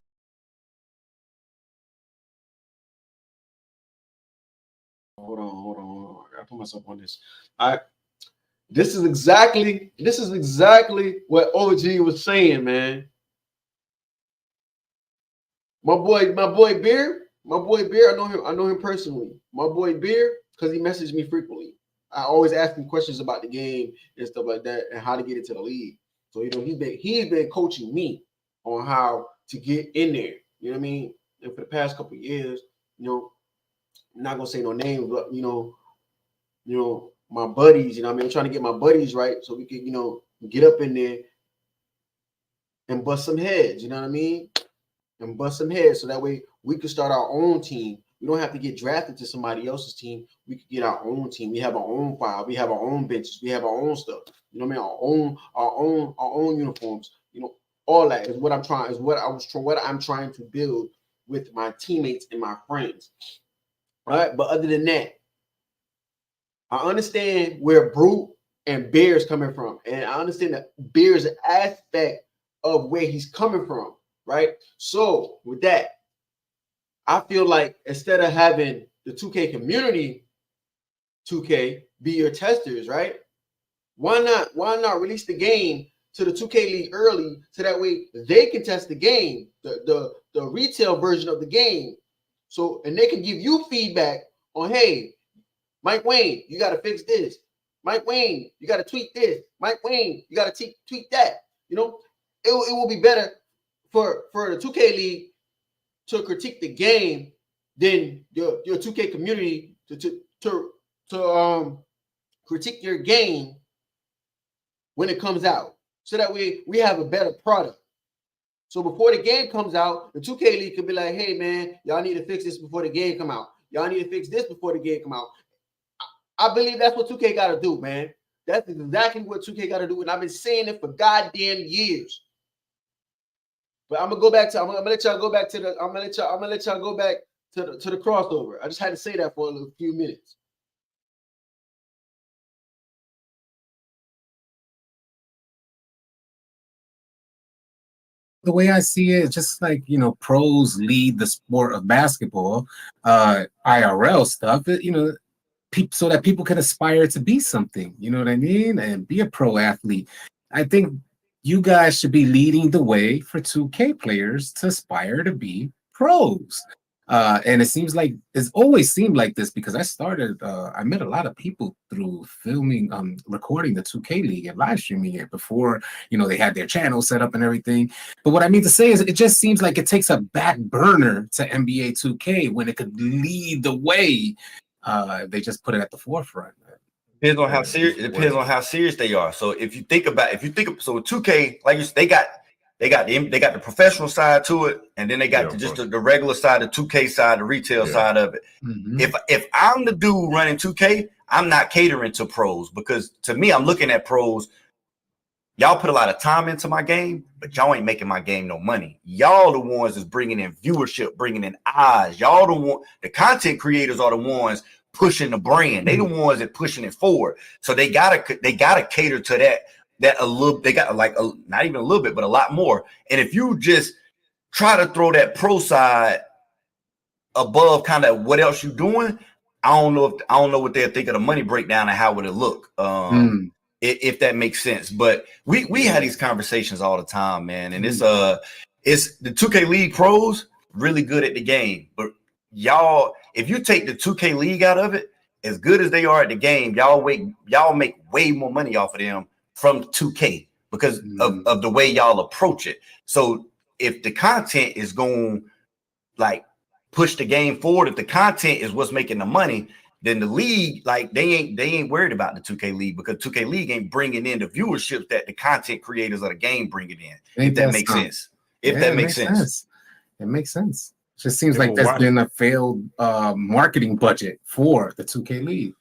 Hold on. I gotta put myself on this. This is exactly what OG was saying, man. My boy Beer, I know him personally. My boy Beer, because he messaged me frequently. I always ask him questions about the game and stuff like that, and how to get into the league. So he's been coaching me on how to get in there. You know what I mean? And for the past couple of years, you know, I'm not gonna say no names, but you know, my buddies, you know what I mean? I'm trying to get my buddies right so we can, you know, get up in there and bust some heads, you know what I mean? And bust some heads so that way we can start our own team. We don't have to get drafted to somebody else's team. We can get our own team. We have our own file. We have our own benches. We have our own stuff. You know what I mean? Our own uniforms. You know, all that is what I'm trying to build with my teammates and my friends. All right, but other than that, I understand where Brute and Bear's coming from, and I understand that Bear's aspect of where he's coming from, right? So with that, I feel like instead of having the 2K community, 2K be your testers, right? Why not release the game to the 2K League early so that way they can test the game, the retail version of the game, so and they can give you feedback on, hey, Mike Wayne, you got to fix this. Mike Wayne, you got to tweak this. Mike Wayne, you got to tweak that. You know, it will be better for the 2K League to critique the game than your 2K community to critique your game when it comes out. So that way we have a better product. So before the game comes out, the 2K League could be like, hey man, y'all need to fix this before the game come out. Y'all need to fix this before the game come out. I believe that's what 2K got to do, man. That's exactly what 2K got to do, and I've been saying it for goddamn years. But I'm gonna let y'all go back to the crossover. I just had to say that for a few minutes. The way I see it, just like, you know, pros lead the sport of basketball, IRL stuff, you know, so that people can aspire to be something, you know what I mean, and be a pro athlete. I think you guys should be leading the way for 2K players to aspire to be pros. And it seems like it's always seemed like this because I met a lot of people through filming, recording the 2K League and live streaming it before, they had their channel set up and everything. But what I mean to say is it just seems like it takes a back burner to NBA 2K when it could lead the way. They just put it at the forefront. Depends on how serious. It depends on how serious they are. So if you think so 2K, like they got the professional side to it, and then they got the regular side, the 2K side, the retail side of it. Mm-hmm. If I'm the dude running 2K, I'm not catering to pros, because to me, I'm looking at pros. Y'all put a lot of time into my game, but y'all ain't making my game no money. Y'all the ones that's bringing in viewership, bringing in eyes. Y'all the content creators are the ones pushing the brand. They the ones that pushing it forward. So they gotta cater to that a little. They got not even a little bit, but a lot more. And if you just try to throw that pro side above kind of what else you doing, I don't know what they'll think of the money breakdown and how would it look. If that makes sense. But we had these conversations all the time, man. And it's the 2K League pros really good at the game. But y'all, if you take the 2K League out of it, as good as they are at the game, y'all make way more money off of them from 2K because of the way y'all approach it. So if the content is going like push the game forward, if the content is what's making the money, then the league, like they ain't worried about the 2K League, because 2K League ain't bringing in the viewership that the content creators of the game bring it in. If that makes sense. If that makes sense. It makes sense. It just seems like there's been a failed marketing budget for the 2K League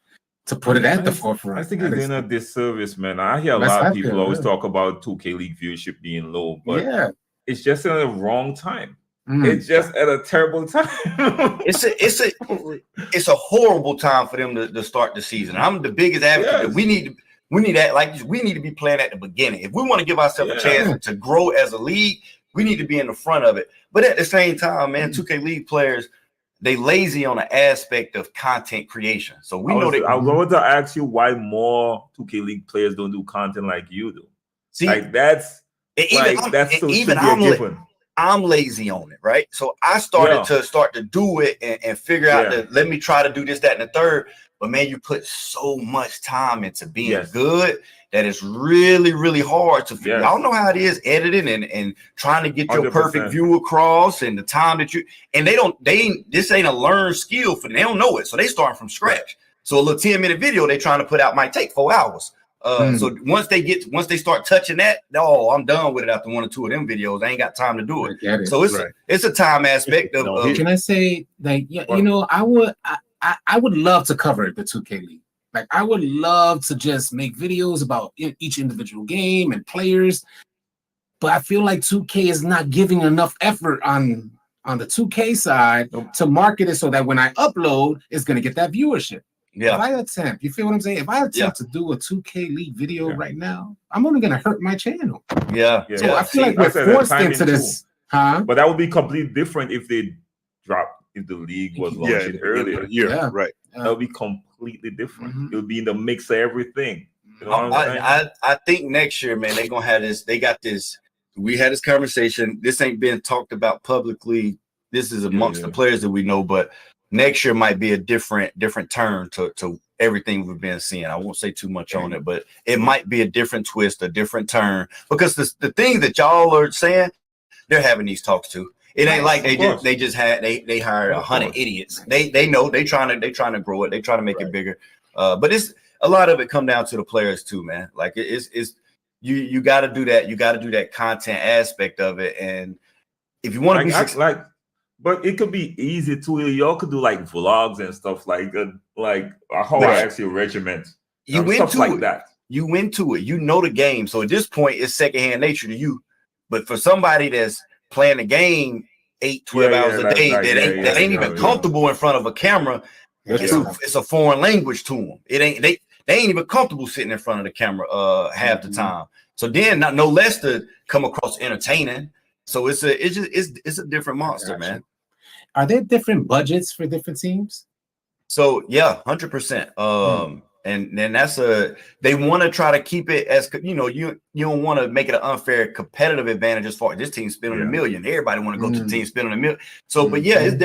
to put it at the forefront. I think it's doing a disservice, man. I hear a lot of people always talk about 2K League viewership being low, but it's just in the wrong time. It's just at a terrible time. It's a horrible time for them to start the season. I'm the biggest advocate. We need to be playing at the beginning. If we want to give ourselves a chance to grow as a league, we need to be in the front of it. But at the same time, man, 2K League players, they lazy on the aspect of content creation. So we know that. I was going to ask you why more 2K League players don't do content like you do. See, that's I'm lazy on it, right? So I started to do it and figure out that let me try to do this, that, and the third. But man, you put so much time into being good that it's really, really hard to figure. I don't know how it is editing and trying to get your 100%. Perfect view across, and the time that this ain't a learned skill for them. They don't know it. So they start from scratch. So a little 10-minute video they trying to put out might take 4 hours. So once they start touching that, I'm done with it after 1 or 2 of them videos. I ain't got time to do it. So it's a time aspect of. Can I say, like, I would love to cover the 2K League. Like, I would love to just make videos about each individual game and players, but I feel like 2K is not giving enough effort on the 2K side to market it so that when I upload, it's going to get that viewership. If I attempt, you feel what I'm saying? If I attempt to do a 2K League video right now, I'm only going to hurt my channel. So I feel like we're forced into this. But that would be completely different if they dropped, if the league was launching earlier. Right. That would be completely different. It would be in the mix of everything. You know I think next year, man, they're going to have this. They got this. We had this conversation. This ain't been talked about publicly. This is amongst the players that we know, but next year might be a different turn to everything we've been seeing. I won't say too much on it, but it might be a different twist, a different turn, because the things that y'all are saying, they're having these talks too. It ain't like they hired 100 idiots. They know they trying to grow it. They trying to make it bigger. But it's a lot of it come down to the players too, man. Like it's you got to do that. You got to do that content aspect of it. And if you want to be but it could be easy too. Y'all could do like vlogs and stuff like how I actually regiment. You went to like that. You into it. You know the game. So at this point, it's secondhand nature to you. But for somebody that's playing the game 8-12 hours a day that ain't even comfortable in front of a camera, it's a foreign language to them. It ain't they ain't even comfortable sitting in front of the camera half the time. So then no less to come across entertaining. So it's a different monster, man. Are there different budgets for different teams? So 100%. And then they want to try to keep it as, you know, you don't want to make it an unfair competitive advantage as far as this team spending $1 million. Everybody want to go to the team spending $1 million. So, but yeah, it's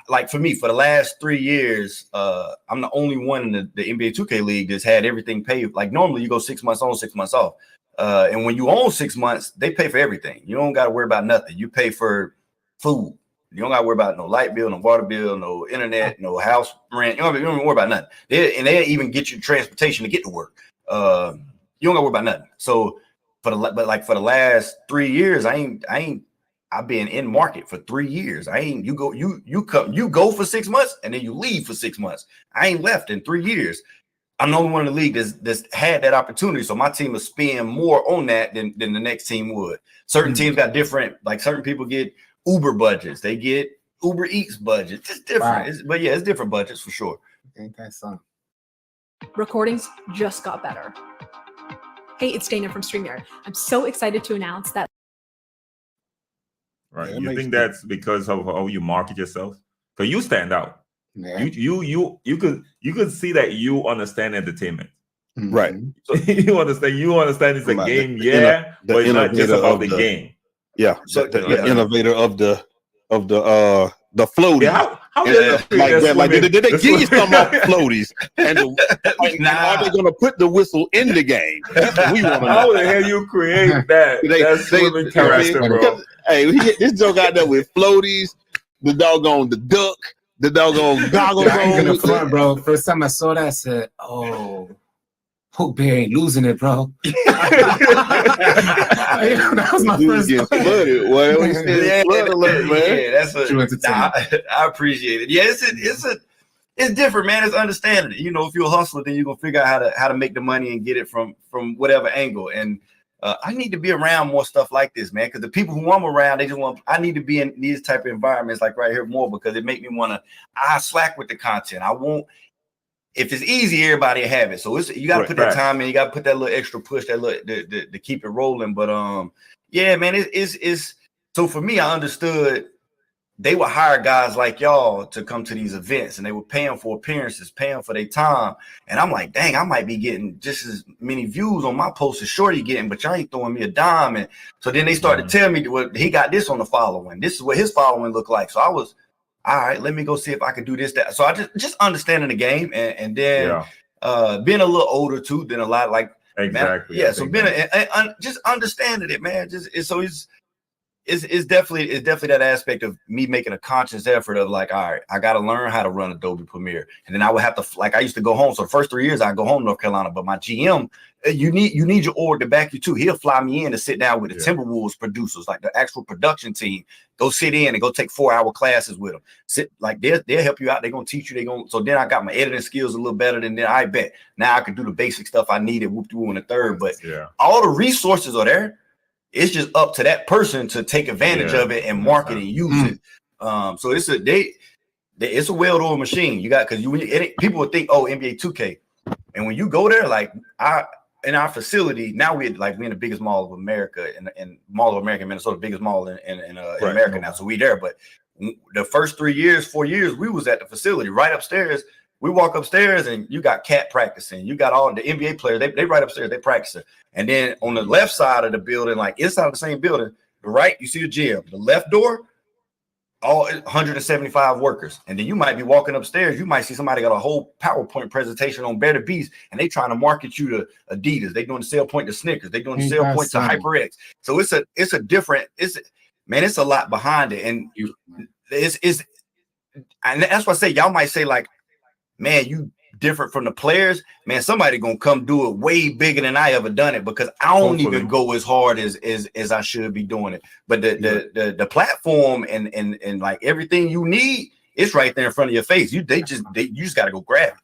like for me, for the last 3 years, I'm the only one in the NBA 2K league that's had everything paid. Like normally you go 6 months on, 6 months off. And when you own 6 months, they pay for everything. You don't got to worry about nothing. You pay for food. You don't got to worry about no light bill, no water bill, no internet, no house rent. You don't worry about nothing. They even get you transportation to get to work. You don't got to worry about nothing. So for the last 3 years, I've been in market for 3 years. You go for 6 months and then you leave for 6 months. I ain't left in 3 years. I'm the only one in the league that's had that opportunity. So my team will spend more on that than the next team would. Certain teams got different, like certain people get Uber budgets. They get Uber Eats budgets. It's different. Right. But yeah, it's different budgets for sure. Ain't that something? Recordings just got better. Hey, it's Dana from StreamYard. I'm so excited to announce that. Right. Yeah, You think that's because of how you market yourself? Because you stand out. Yeah. You could see that you understand entertainment. Right. So you understand it's a About game, the but it's not just innovator about of the the- game. Yeah. So, the yeah. innovator of the floaties. Yeah, how Like did they give you some off floaties? And Nah. are they going to put the whistle in the game? That's what we want to How know. the hell you create that? That swimming character, bro. Hey, this joke out there with floaties, the duck, the doggone goggles I ain't gonna on. front, bro. First time I saw that, I said, "Oh, Hope Bear ain't losing it, bro." That was my Dude first. get flooded. Well, when he said flood alert, man. Yeah, that's True entertainment. I appreciate it. Yeah, it's different, man. It's understanding it. You know, if you're a hustler, then you're gonna figure out how to make the money and get it from whatever angle. And I need to be around more stuff like this, man, because the people who I'm around, I need to be in these type of environments like right here more, because it make me want to, I slack with the content. I won't, if it's easy, everybody will have it. So you got to put that time in, you got to put that little extra push, that little to keep it rolling. But yeah, man, it's so for me, I understood they would hire guys like y'all to come to these events, and they were paying for appearances, paying for their time. And I'm like, dang, I might be getting just as many views on my post as Shorty getting, but y'all ain't throwing me a dime. And so then they started to tell me, well, he got this on the following. This is what his following looked like. So I was, all right, let me go see if I could do this, that. So I just understanding the game, and then being a little older too than a lot, like exactly. Man, yeah. So being just understanding it, man. It's definitely that aspect of me making a conscious effort of like, all right, I got to learn how to run Adobe Premiere. And then I would have to, like, I used to go home. So the first 3 years I go home to North Carolina, but my GM, you need your org to back you too. He'll fly me in to sit down with the Timberwolves producers, like the actual production team. Go sit in and go take 4-hour classes with them. Sit, like they'll help you out. They're gonna teach you. So then I got my editing skills a little better than then. I bet now I could do the basic stuff I needed. Whoop through in the third, but all the resources are there. It's just up to that person to take advantage of it and market and use it. So it's a well-oiled machine. You got, because people would think, oh, NBA 2K, and when you go there, like in our facility now, we're in the biggest mall of America, and Mall of America, Minnesota, biggest mall in America now. So we there, but the first 4 years, we was at the facility right upstairs. We walk upstairs and you got cat practicing. You got all the NBA players. They right upstairs. They practicing. And then on the left side of the building, like inside of the same building, the right, you see the gym. The left door, all 175 workers. And then you might be walking upstairs. You might see somebody got a whole PowerPoint presentation on Better Beast, and they trying to market you to Adidas. They doing the sale point to Snickers. They doing the sale point to HyperX. So it's a lot behind it. And and that's why I say, y'all might say like, man, you different from the players. Man, somebody gonna come do it way bigger than I ever done it, because I don't even go as hard as I should be doing it. But the platform and like everything you need, it's right there in front of your face. You just gotta go grab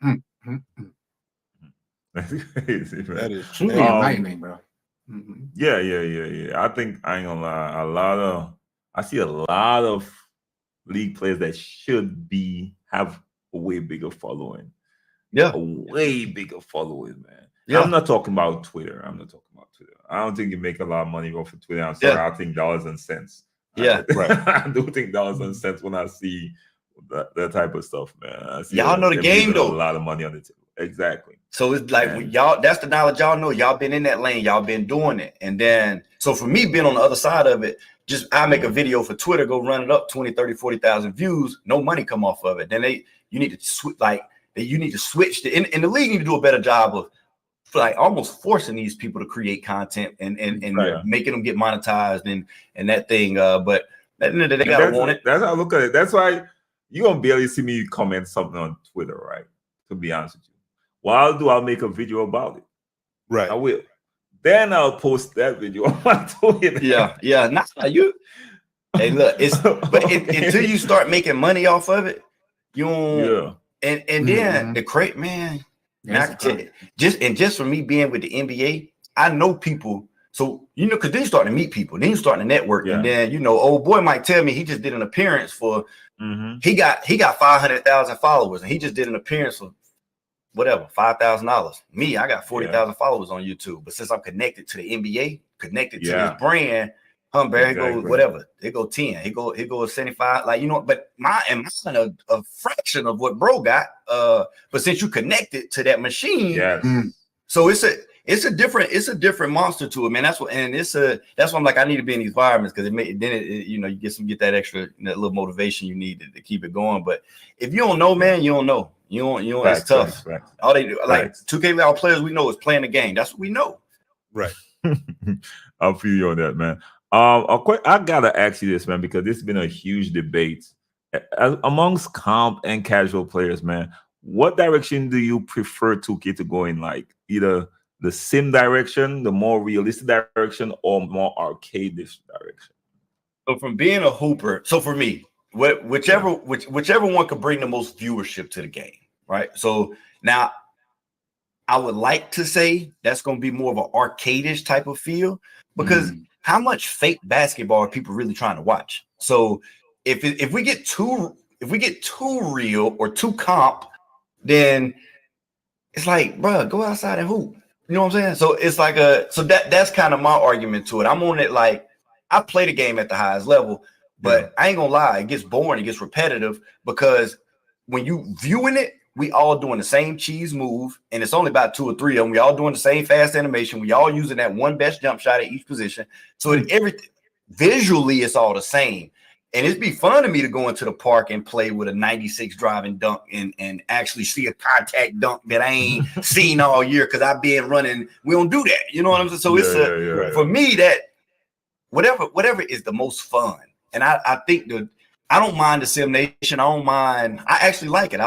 it. That's crazy, man. That is truly enlightening, bro. Yeah. I think, I ain't gonna lie, I see a lot of league players that should have a way bigger following. A way bigger following, man. I'm not talking about Twitter. I don't think you make a lot of money off of Twitter. I'm sorry, I think dollars and cents. I do think dollars and cents when I see that type of stuff, man. I see Y'all know the game, though. A lot of money on the table. Exactly. So it's like y'all, that's the knowledge y'all know. Y'all been in that lane, y'all been doing it. And then, so for me being on the other side of it, just I make a video for Twitter, go run it up 20, 30, 40,000 views, no money come off of it. Then you need to switch and the league need to do a better job of like almost forcing these people to create content and making them get monetized and that thing. But at the end of the day, they gotta want it. That's how I look at it. That's why you gonna barely see me comment something on Twitter, right? To be honest with you. What I'll do, I'll make a video about it. Right. I will. Then I'll post that video on my Twitter. Yeah. Nah, you. Hey, look, until you start making money off of it, you don't. Yeah. And then the crate, man. I can tell you, just for me being with the NBA, I know people. So because then you start to meet people, then you start to network, and then old boy might tell me he just did an appearance for. He got 500,000 followers, and he just did an appearance for whatever $5,000. Me, I got 40,000 followers on YouTube, but since I'm connected to the NBA, connected to this brand, Humber, go whatever, it go 10, it go 75, But mine a fraction of what bro got. But since you connected to that machine, so it's a different monster to it, man. That's why I'm like, I need to be in these environments because you get that extra that little motivation you need to keep it going. But if you don't know, man, you don't know. You don't. It's tough. All they do, like 2K, all players we know is playing the game. That's what we know. Right. I'll feel you on that, man. I gotta ask you this, man, because this has been a huge debate amongst comp and casual players, man. What direction do you prefer 2K to go in? Like either the sim direction, the more realistic direction, or more arcade-ish direction? So from being a hooper, so for me, whichever one could bring the most viewership to the game, right? So now I would like to say that's going to be more of an arcade-ish type of feel because how much fake basketball are people really trying to watch? So if we get too real or too comp, then it's like, bro, go outside and hoop. You know what I'm saying? So it's like that's kind of my argument to it. I'm on it like I play the game at the highest level, but I ain't gonna lie, it gets boring, it gets repetitive because when you viewing it, we all doing the same cheese move, and it's only about 2 or 3 of them. We all doing the same fast animation. We all using that one best jump shot at each position. So everything visually, it's all the same. And it'd be fun to me to go into the park and play with a 96 driving dunk and actually see a contact dunk that I ain't seen all year because I've been running. We don't do that. You know what I'm saying? So for me, that whatever is the most fun. And I think I don't mind the Sim Nation. I actually like it.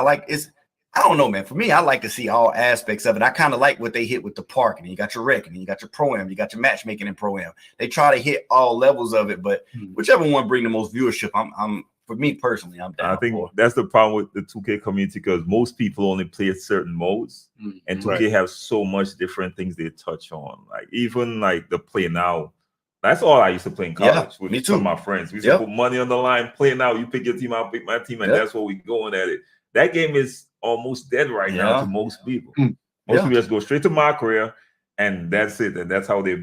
I don't know, man. For me, I like to see all aspects of it. I kind of like what they hit with the park. And you got your rec, and you got your pro-am, you got your matchmaking and pro-am. They try to hit all levels of it, but whichever one bring the most viewership, I'm for me personally, I'm down. I think that's the problem with the 2K community because most people only play certain modes, and 2K have so much different things they touch on. Like even like the play now. That's all I used to play in college with some of my friends. We used to put money on the line, play now. You pick your team, I'll pick my team, and that's what we going at it. That game is almost dead right now to most people. Most people just go straight to my career, and that's it. And that's how they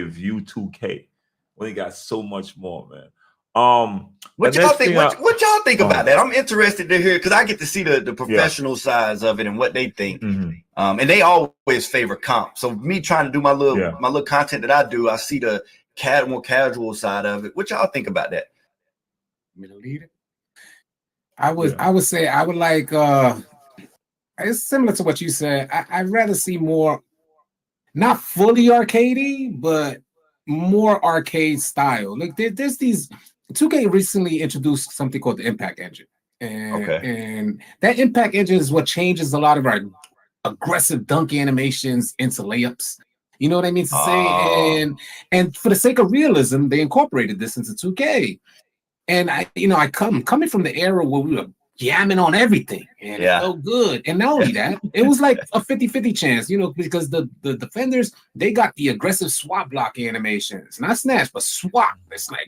view 2K. When they got so much more, man. What y'all think? What y'all think about that? I'm interested to hear because I get to see the professional sides of it and what they think. And they always favor comp. So me trying to do my little content that I do, I see the more casual side of it. What y'all think about that? Me to lead it? I would say I would like it's similar to what you said. I'd rather see more not fully arcadey, but more arcade style. Like there's these 2K recently introduced something called the Impact Engine. And that Impact Engine is what changes a lot of our aggressive dunk animations into layups. You know what I mean to say? And for the sake of realism, they incorporated this into 2K. And I coming from the era where we were yamming on everything and it felt good. And not only that, it was like a 50-50 chance, because the defenders, they got the aggressive swap block animations, not snatch, but swap. It's like,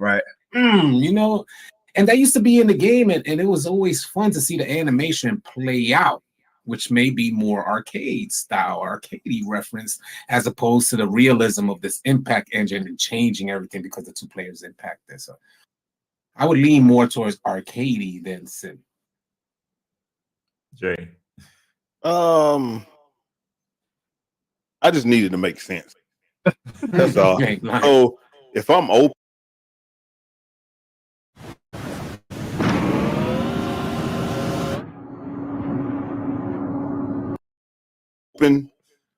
and that used to be in the game, and it was always fun to see the animation play out, which may be more arcade style, arcadey reference, as opposed to the realism of this Impact Engine and changing everything because the two players impact this. So I would lean more towards arcadey than sim. Jay. I just needed to make sense. That's all. Okay, nice. So if I'm open,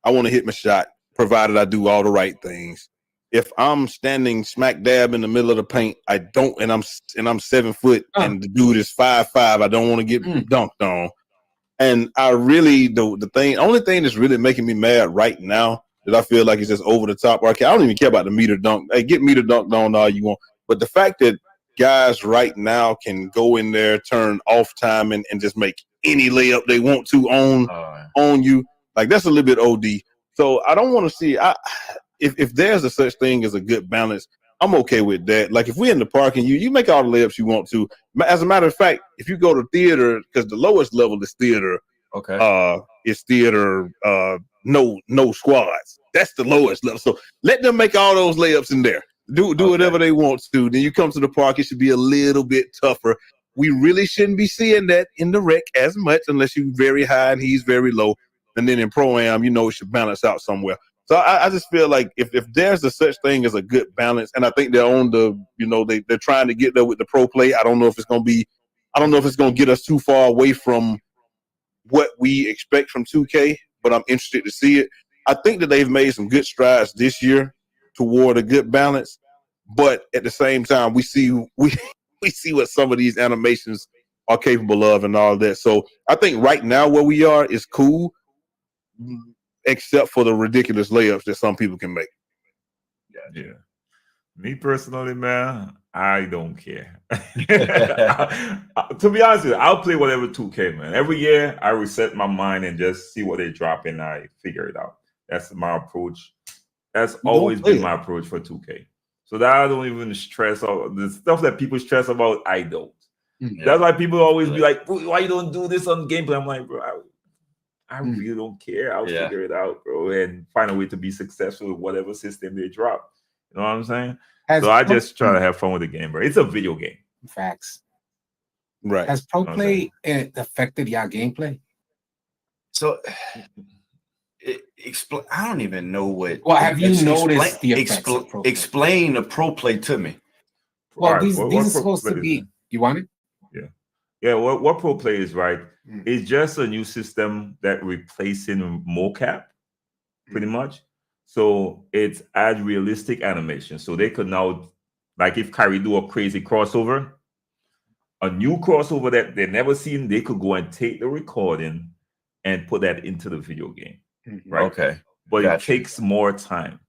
I want to hit my shot, provided I do all the right things. If I'm standing smack dab in the middle of the paint, I don't, and I'm 7 foot, and the dude is 5'5", I don't want to get dunked on. And I really only thing that's really making me mad right now that I feel like it's just over the top arcade. I don't even care about the meter dunk. Hey, get meter dunked on all you want, but the fact that guys right now can go in there, turn off time, and just make any layup they want to on you, like that's a little bit OD. So I don't want to see. If there's a such thing as a good balance, I'm okay with that. Like if we're in the park and you make all the layups you want to. As a matter of fact, if you go to theater, because the lowest level is theater. Okay. It's theater. No squads. That's the lowest level. So let them make all those layups in there. Do whatever they want to. Then you come to the park, it should be a little bit tougher. We really shouldn't be seeing that in the rec as much unless you're very high and he's very low. And then in Pro-Am, it should balance out somewhere. So I just feel like if there's a such thing as a good balance, and I think they're on they're trying to get there with the pro play. I don't know if it's going to get us too far away from what we expect from 2K, but I'm interested to see it. I think that they've made some good strides this year toward a good balance, but at the same time, we see what some of these animations are capable of and all that. So I think right now where we are is cool, except for the ridiculous layups that some people can make. Yeah. Me personally, man, I don't care. To be honest with you, I'll play whatever 2K, man. Every year I reset my mind and just see what they drop and I figure it out. That's my approach. That's always been my approach for 2K. So that I don't even stress all the stuff that people stress about. I don't. Yeah. That's why people always be like, why you don't do this on gameplay? I'm like, bro, I really don't care. I'll figure it out, bro, and find a way to be successful with whatever system they drop. You know what I'm saying? So I just try to have fun with the game, bro. It's a video game. Facts. Right. Has Pro Play affected y'all gameplay? So I don't even know what. Well, have you noticed the effects of Pro Play? Explain the Pro Play to me. Well, right, these are supposed to be. You want it? Yeah. What Pro Play is, right? It's just a new system that replacing mocap, pretty much. So it's add realistic animation. So they could now, like if Kyrie do a crazy crossover, a new crossover that they've never seen, they could go and take the recording and put that into the video game. Right. Okay. But it takes more time.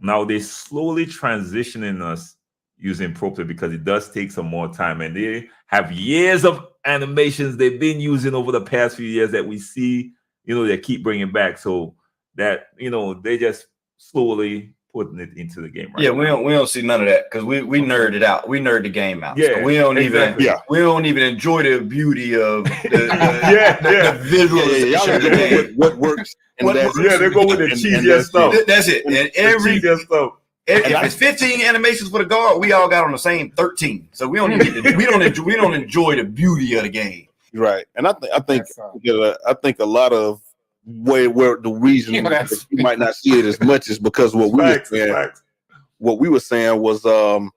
Now they're slowly transitioning us using Pro Play because it does take some more time. And they have years of animations they've been using over the past few years that we see, they keep bringing back. So that, they just slowly putting it into the game. Right now. We don't see none of that because we nerd it out. We nerd the game out. Yeah, so we don't even enjoy the beauty of the visual. What works. They go with the cheesiest stuff. That's it. And every stuff. If it's 15 animations for the guard, we all got on the same 13. So we don't even we don't enjoy the beauty of the game. Right. And I think a lot of where the reason that you might not see it as much is because what we were saying was the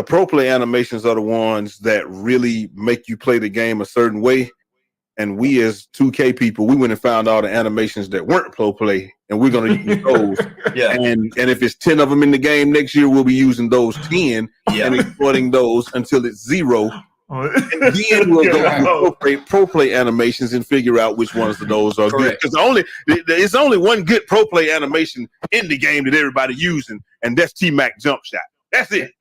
Pro Play animations are the ones that really make you play the game a certain way. And we as 2K people, we went and found all the animations that weren't Pro Play, and we're going to use those. And if it's 10 of them in the game next year, we'll be using those 10 and exploiting those until it's 0. And then we'll go Pro Play animations and figure out which ones of those are good. Because it's only one good Pro Play animation in the game that everybody using, and that's T-Mac jump shot. That's it.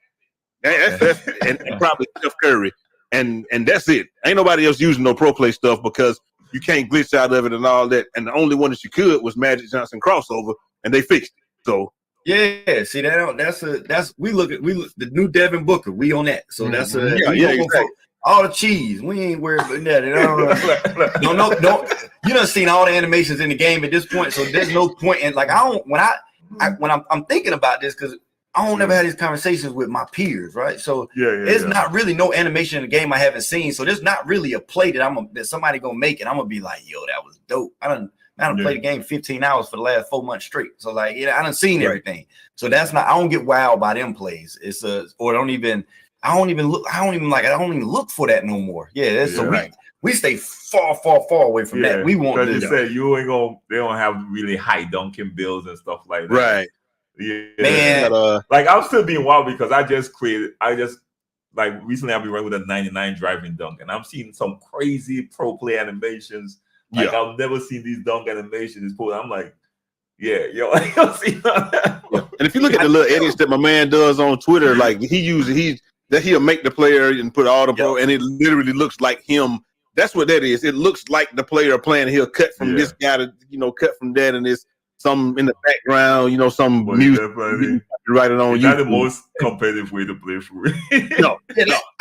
That's and probably Steph Curry. And that's it. Ain't nobody else using no Pro Play stuff because you can't glitch out of it and all that. And the only one that you could was Magic Johnson crossover, and they fixed it. So see that's we look the new Devin Booker. We on that. So that's exactly. All the cheese. We ain't worried about that. Don't. You done seen all the animations in the game at this point, so there's no point in when I'm thinking about this because I don't never have these conversations with my peers, right? So there's not really no animation in the game I haven't seen. So there's not really a play that somebody gonna make, and I'm gonna be like, yo, that was dope. I done played the game 15 hours for the last 4 months straight. So like, I done seen everything. So that's not. I don't get wowed by them plays. It's or I don't even look for that no more. We stay far away from that. We won't do you that. said you ain't gonna. They don't have really high dunking bills and stuff like that. Right. Yeah. Man. Like I'm still being wild because recently I've been running with a 99 driving dunk, and I'm seeing some crazy pro play animations. Like I've never seen these dunk animations. I'm like, I don't see that. And if you look at the little edits that my man does on Twitter, like he'll make the player and put all the pro, and it literally looks like him. That's what that is. It looks like the player playing. He'll cut from this guy to cut from that, and it's some in the background, some music. Write it on. Is that the most competitive way to play for it? No.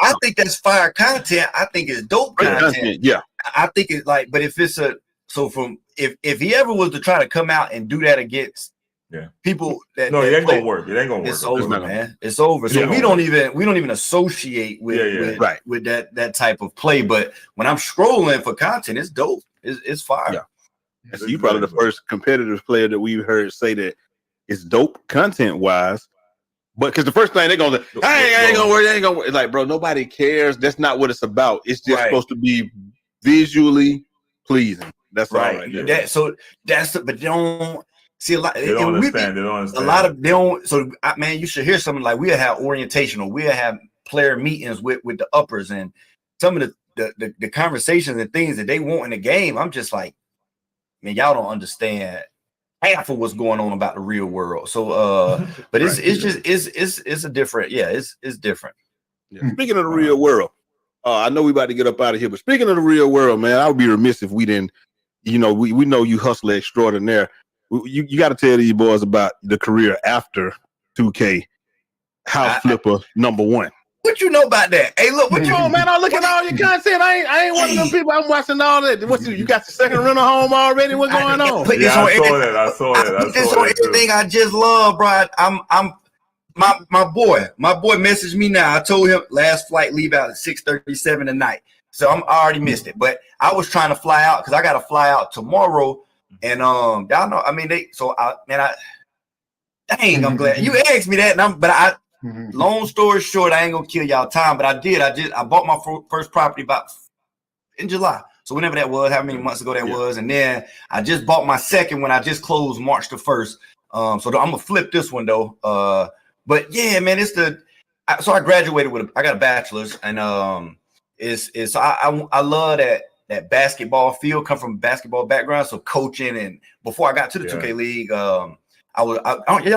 I think that's fire content. I think it's dope content. Yeah. I think it's like, but if it's if he ever was to try to come out and do that against people it ain't gonna work. It ain't gonna work. It's over, man. It's over. So we don't even associate with that type of play. But when I'm scrolling for content, it's dope. It's fire. Yeah. So you probably the first competitive player that we've heard say that it's dope content wise. But because the first thing they're gonna say, I ain't gonna work, ain't gonna work. It's like, bro, nobody cares. That's not what it's about. It's just supposed to be visually pleasing. That's right. But they don't see a lot. They don't understand. A lot of they don't. So man, you should hear something like we'll have orientational. We'll have player meetings with the uppers, and some of the conversations and things that they want in the game. I'm just like, man, y'all don't understand half of what's going on about the real world. So, but it's a different. Yeah, it's different. Yeah. Speaking of the real world, I know we about to get up out of here, but speaking of the real world, man, I would be remiss if we didn't. We know you hustler extraordinaire. You got to tell these boys about the career after 2K. House flipper #1. What you know about that? Hey, look, what you on, man? I'm looking at all your content. I ain't one of them people. I'm watching all that. You got your second rental home already? What's going on? I saw that. I put this on everything I just love, bro. My boy messaged me now. I told him last flight leave out at 6:37 tonight. So I already missed it. But I was trying to fly out because I got to fly out tomorrow. And y'all know, I mean, I'm glad you asked me that. Long story short, I ain't gonna kill y'all time, but I bought my first property about in July. So whenever that was, how many months ago that was, and then I just bought my second when I just closed March the 1st. So I'm gonna flip this one though. But yeah, man, so I graduated I got a bachelor's, and I love that basketball field. Come from a basketball background, so coaching, and before I got to the 2K League, y'all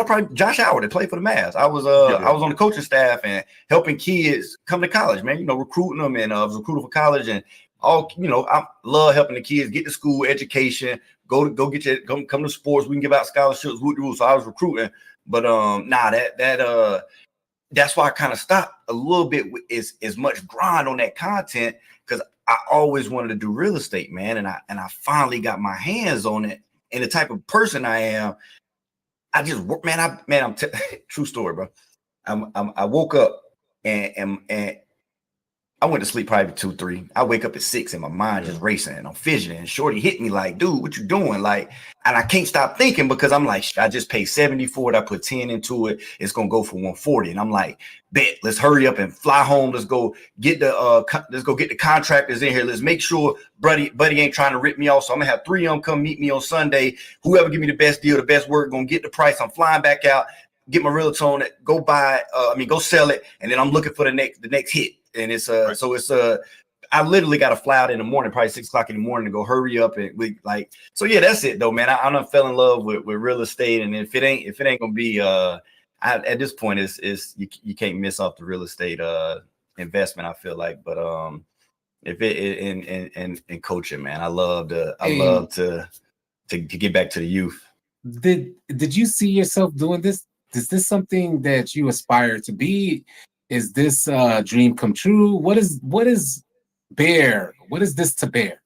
probably Josh Howard that played for the Mavs. I was on the coaching staff and helping kids come to college, man. Recruiting them, and I was recruiting for college, and all. I love helping the kids get to school, education, come to sports. We can give out scholarships. So I was recruiting, but that's why I kind of stopped a little bit with as much grind on that content, because I always wanted to do real estate, man, and I finally got my hands on it. And the type of person I am, I just work, man. I'm true story, bro. I woke up and I went to sleep probably 2, 3. I wake up at 6 and my mind just racing and I'm fidgeting. And Shorty hit me like, dude, what you doing? Like, and I can't stop thinking because I'm like, I just paid 70 for it. I put 10 into it. It's gonna go for 140. And I'm like, bet, let's hurry up and fly home. Let's go get the contractors in here. Let's make sure buddy ain't trying to rip me off. So I'm gonna have 3 of them come meet me on Sunday. Whoever give me the best deal, the best work, gonna get the price. I'm flying back out, get my realtor on it, go sell it, and then I'm looking for the next hit. And it's I literally got to fly out in the morning, probably 6 o'clock in the morning, to go hurry up and so yeah, that's it though, man. I done fell in love with real estate, and if it ain't gonna be at this point, is you can't miss off the real estate investment, I feel like. But if it in coaching, man, I love to get back to the youth. Did you see yourself doing this? Is this something that you aspire to be? Is this a dream come true? What is Bear? What is this to Bear?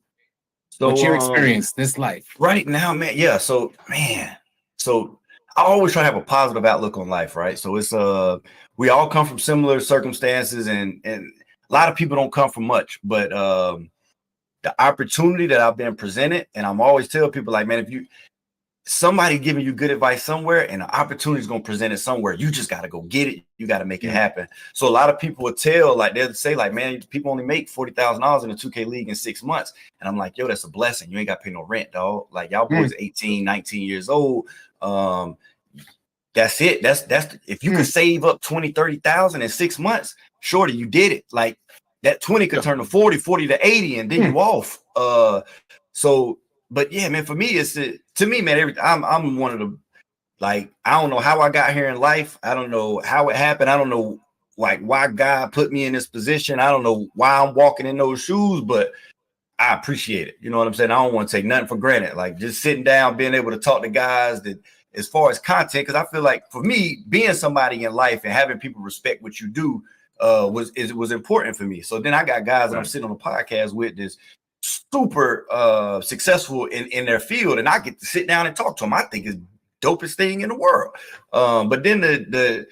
So what's your experience, this life? Right now, man. Yeah. So I always try to have a positive outlook on life, right? So it's we all come from similar circumstances, and a lot of people don't come from much, but the opportunity that I've been presented, and I'm always tell people like, man, if you somebody giving you good advice somewhere and the opportunity is going to present it somewhere, you just got to go get it. You got to make it happen. So a lot of people will tell, like they'll say like, man, people only make $40,000 in the 2K league in 6 months. And I'm like, yo, that's a blessing. You ain't got to pay no rent, dog. Like y'all boys 18, 19 years old. That's it. That's if you could save up 20, 30,000 in 6 months, shorty, you did it. Like that 20 could turn to 40, 40 to 80, and then you off. So, but yeah, man, for me, to me, man, I'm one of the, like, I don't know how I got here in life. I don't know how it happened. I don't know like why God put me in this position. I don't know why I'm walking in those shoes, but I appreciate it. You know what I'm saying? I don't want to take nothing for granted. Like just sitting down, being able to talk to guys that, as far as content, because I feel like for me, being somebody in life and having people respect what you do was important for me. So then I got guys that I'm sitting on a podcast with that's super successful in their field, and I get to sit down and talk to them. I think it's dopest thing in the world. But then the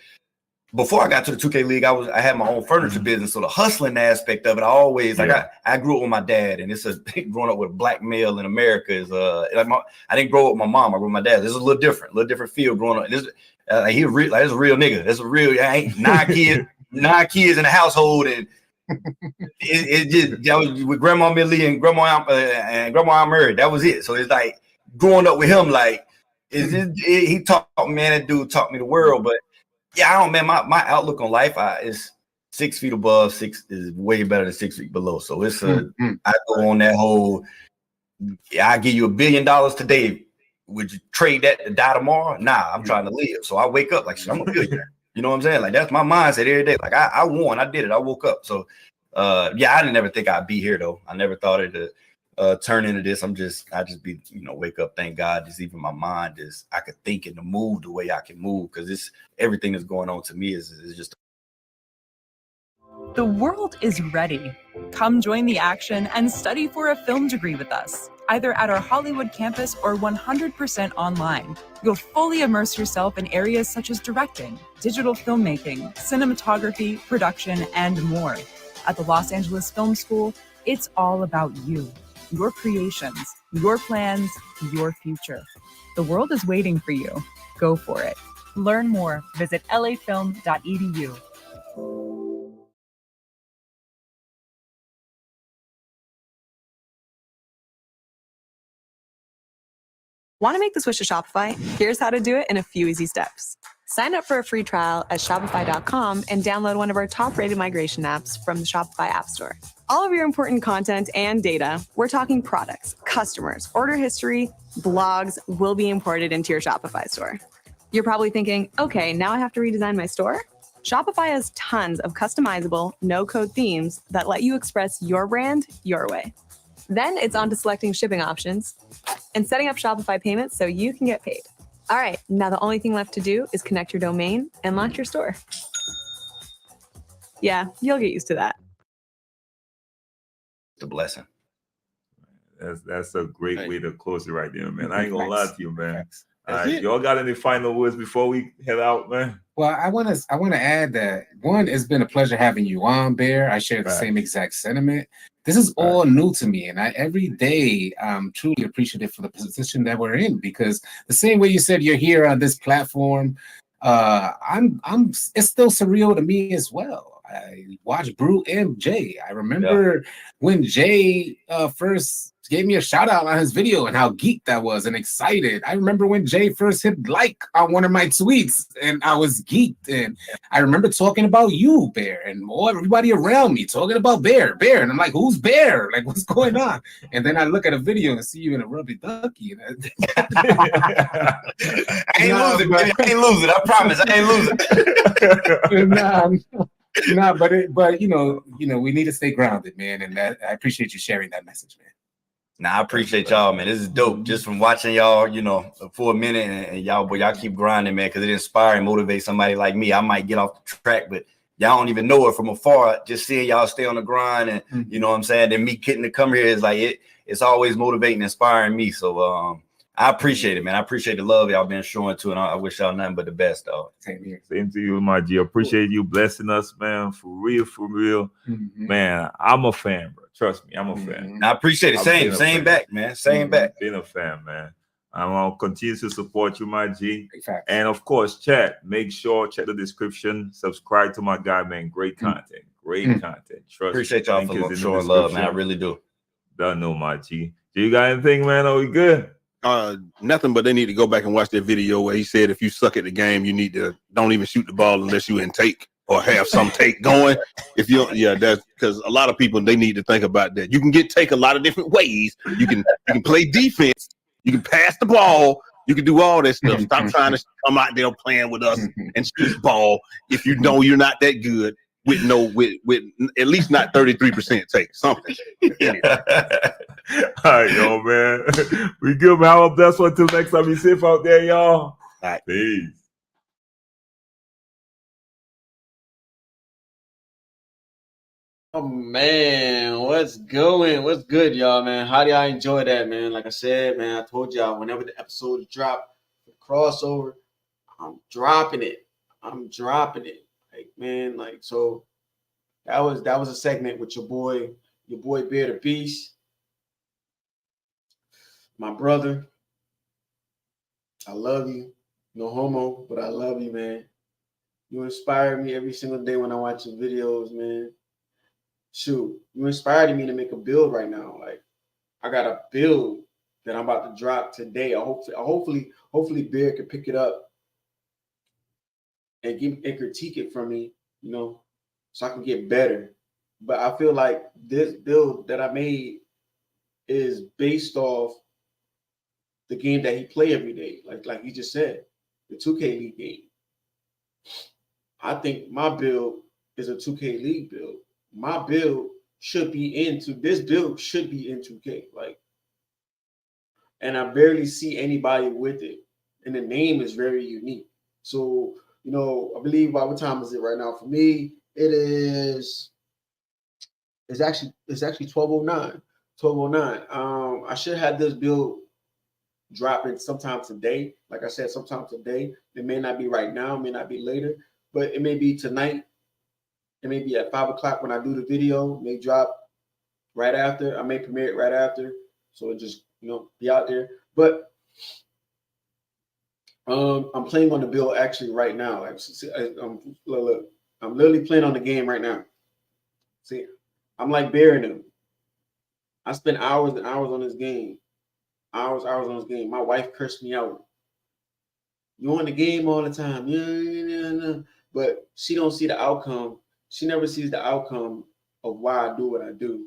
before I got to the 2K league, I had my own furniture business. So the hustling aspect of it, I always like I grew up with my dad, and it's growing up with a black male in America is I didn't grow up with my mom. I grew up with my dad. This is a little different field growing up. This he real, like, this is a real nigga. That's a real. I ain't 9 kids in the household, and it just that was with Grandma Millie and Grandma Murray. That was it. So it's like growing up with him, like he taught me, man. That dude taught me the world, but. Yeah, I don't, man. My outlook on life is 6 feet above, 6 is way better than 6 feet below. So it's I go on that whole. I give you $1 billion today. Would you trade that to die tomorrow? Nah, I'm trying to live. So I wake up like I'm a billionaire. You know what I'm saying? Like that's my mindset every day. Like I won, I did it. I woke up. So yeah, I didn't never think I'd be here though. I never thought it'd turn into this. I just be, wake up. Thank God, just even my mind is, I could think and move the way I can move, because it's everything that's going on to me is just. The world is ready. Come join the action and study for a film degree with us, either at our Hollywood campus or 100% online. You'll fully immerse yourself in areas such as directing, digital filmmaking, cinematography, production, and more. At the Los Angeles Film School, it's all about you. Your creations, your plans, your future. The world is waiting for you. Go for it. Learn more. Visit lafilm.edu. Want to make the switch to Shopify? Here's how to do it in a few easy steps. Sign up for a free trial at shopify.com and download one of our top-rated migration apps from the Shopify App Store. All of your important content and data, we're talking products, customers, order history, blogs, will be imported into your Shopify store. You're probably thinking, okay, now I have to redesign my store? Shopify has tons of customizable, no-code themes that let you express your brand your way. Then it's on to selecting shipping options and setting up Shopify payments so you can get paid. All right, now the only thing left to do is connect your domain and launch your store. Yeah, you'll get used to that. The blessing. That's a great way to close it right there, man. I ain't gonna lie to you, man. All right, y'all got any final words before we head out, man? Well, I want to add that one, it's been a pleasure having you on, Bear. I share the same exact sentiment. This is all new to me, and every day I'm truly appreciative for the position that we're in, because the same way you said you're here on this platform, it's still surreal to me as well. I watched Brew and Jay. I remember when Jay first gave me a shout out on his video and how geeked that was and excited. I remember when Jay first hit like on one of my tweets and I was geeked. And I remember talking about you, Bear, and everybody around me talking about Bear. And I'm like, who's Bear? Like, what's going on? And then I look at a video and see you in a rubber ducky. I ain't losing, man. I ain't losing. I promise. I ain't losing. But you know, we need to stay grounded, man. And I appreciate you sharing that message, man. Nah, I appreciate y'all, man. This is dope. Just from watching y'all, for a minute, and y'all keep grinding, man, because it inspires and motivates somebody like me. I might get off the track, but y'all don't even know it from afar. Just seeing y'all stay on the grind, and you know what I'm saying. Then me getting to come here is like it's always motivating, inspiring me. So I appreciate it, man. I appreciate the love y'all been showing too, and I wish y'all nothing but the best, dog. Same here. Same to you, my G. Appreciate you blessing us, man. For real, man. I'm a fan, bro. Trust me, I'm a fan. I appreciate it. Same back, man. Same back. Being a fan, man. I'm gonna continue to support you, my G. And of course, chat. Make sure check the description. Subscribe to my guy, man. Great content. Great content. Trust Appreciate me. y'all for showing love, man. I really do. Don't know, my G. Do you got anything, man? Are we good? Nothing, but they need to go back and watch that video where he said if you suck at the game, you need to don't even shoot the ball unless you in take or have some take going. If you that's because a lot of people they need to think about that. You can get take a lot of different ways. You can play defense, you can pass the ball, you can do all that stuff. Stop trying to come out there playing with us and shoot the ball if you know you're not that good with at least not 33% take something. All right, yo, man. We good, man. I'll bless one till next time. Be safe out there, y'all. All right. Peace. Oh man, what's good, y'all, man? How do y'all enjoy that, man? Like I said, man, I told y'all whenever the episode drop, the crossover, I'm dropping it. Like, man, like, so that was a segment with your boy Bear the Beast, my brother. I love you. No homo, but I love you, man. You inspire me every single day when I watch your videos, man. Shoot, you inspired me to make a build right now. Like, I got a build that I'm about to drop today. Hopefully Bear can pick it up and critique it from me, you know, so I can get better. But I feel like this build that I made is based off the game that he play every day. Like he just said, the 2K League game. I think my build is a 2K League build. My build should be into this build should be in 2K. Like, and I barely see anybody with it. And the name is very unique. So, you know, I believe what time is it right now? For me, it's actually 12:09. 12:09. I should have this build dropping sometime today. Like I said, sometime today. It may not be right now, it may not be later, but it may be tonight. It may be at 5 o'clock when I do the video. It may drop right after. I may premiere it right after. So it just, you know, be out there. But I'm playing on the build actually right now. Like, look, I'm literally playing on the game right now. See, I'm like bearing them. I spend hours and hours on this game. Hours on this game. My wife cursed me out. You on the game all the time. Yeah. But she don't see the outcome. She never sees the outcome of why I do what I do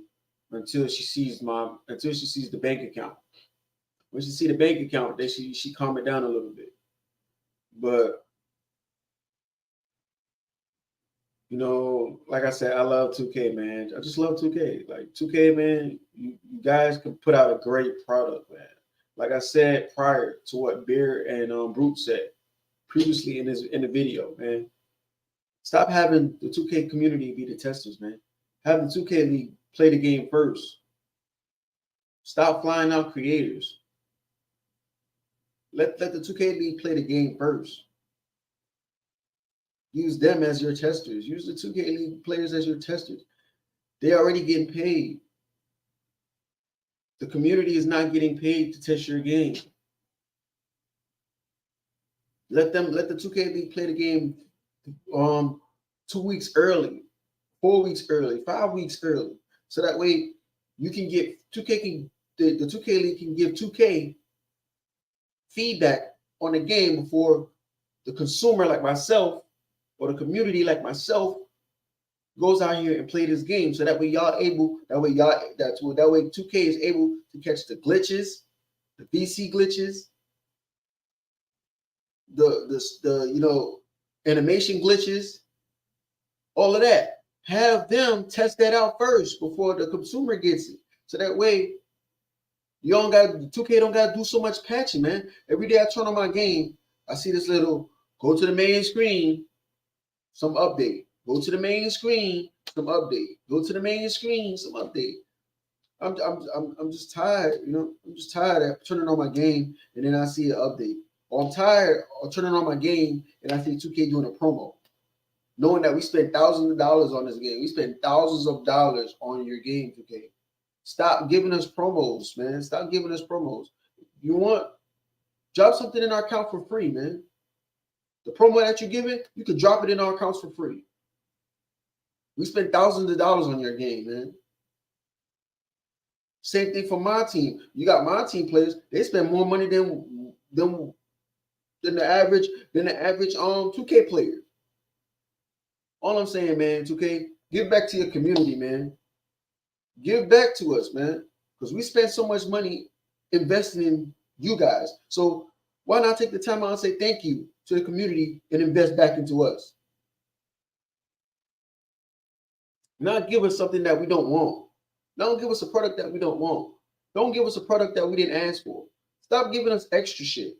until she sees the bank account. When she see the bank account, then she calm it down a little bit. But you know, like I said, I love 2K, man. I just love 2K. Like 2K, man, you guys can put out a great product, man. Like I said prior to what Bear and Brute said previously in the video, man. Stop having the 2K community be the testers, man. Have the 2K League play the game first. Stop flying out creators. Let the 2K League play the game first. Use them as your testers. Use the 2K League players as your testers. They're already getting paid. The community is not getting paid to test your game. Let the 2K League play the game 2 weeks early, 4 weeks early, 5 weeks early. So that way you can get the 2K League can give 2K feedback on the game before the consumer like myself or the community like myself goes out here and play this game. So that way that way 2K is able to catch the glitches, the VC glitches, the animation glitches, all of that. Have them test that out first before the consumer gets it. So that way, 2K don't got to do so much patching, man. Every day I turn on my game, I see this little go to the main screen, some update. Go to the main screen, some update. Go to the main screen, some update. I'm just tired, you know. I'm just tired of turning on my game and then I see an update. Or I'm tired of turning on my game and I see 2K doing a promo. Knowing that we spent thousands of dollars on this game. We spent thousands of dollars on your game, 2K. Stop giving us promos, man. Stop giving us promos. You want, drop something in our account for free, man. The promo that you're giving, you could drop it in our accounts for free. We spent thousands of dollars on your game, man. Same thing for my team. You got my team players, they spend more money than the average 2K player. All I'm saying, man, 2K, give back to your community, man. Give back to us, man. Because we spend so much money investing in you guys. So why not take the time out and say thank you to the community and invest back into us? Not give us something that we don't want. Don't give us a product that we don't want. Don't give us a product that we didn't ask for. Stop giving us extra shit.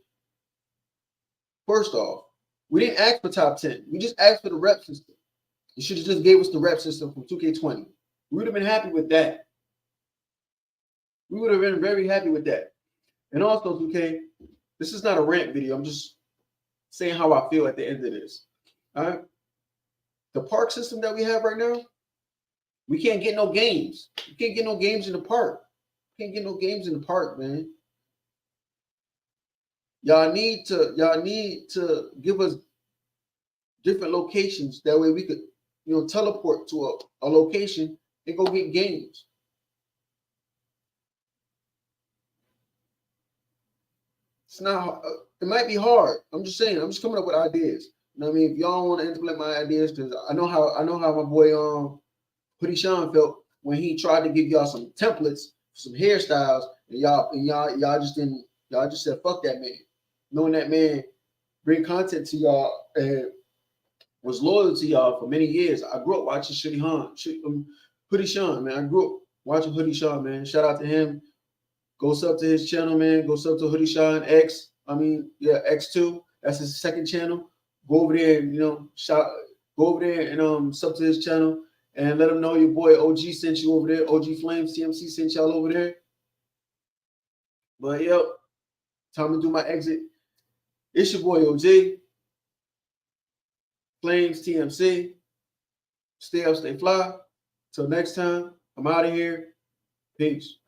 First off, we didn't ask for top 10. We just asked for the rep system. You should have just gave us the rep system from 2K20. We would have been happy with that. We would have been very happy with that. And also, 2K, this is not a rant video. I'm just saying how I feel at the end of this. All right? The park system that we have right now, we can't get no games. We can't get no games in the park. We can't get no games in the park, man. Y'all need to give us different locations. That way we could, you know, teleport to a location and go get games. It's not. It might be hard. I'm just saying. I'm just coming up with ideas. You know what I mean? If y'all want to implement my ideas, because I know how my boy Hoodie Sean felt when he tried to give y'all some templates, some hairstyles, and y'all just didn't. Y'all just said fuck that man. Knowing that man bring content to y'all and was loyal to y'all for many years. I grew up watching Hoodie Sean, man. I grew up watching Hoodie Sean, man. Shout out to him. Go sub to his channel, man. Go sub to Hoodie Sean X2. That's his second channel. Go over there and go over there and sub to his channel and let him know your boy OG sent you over there. OG Flames TMC sent y'all over there. But yep, time to do my exit. It's your boy OG. Flames TMC. Stay up, stay fly. Till next time, I'm out of here. Peace.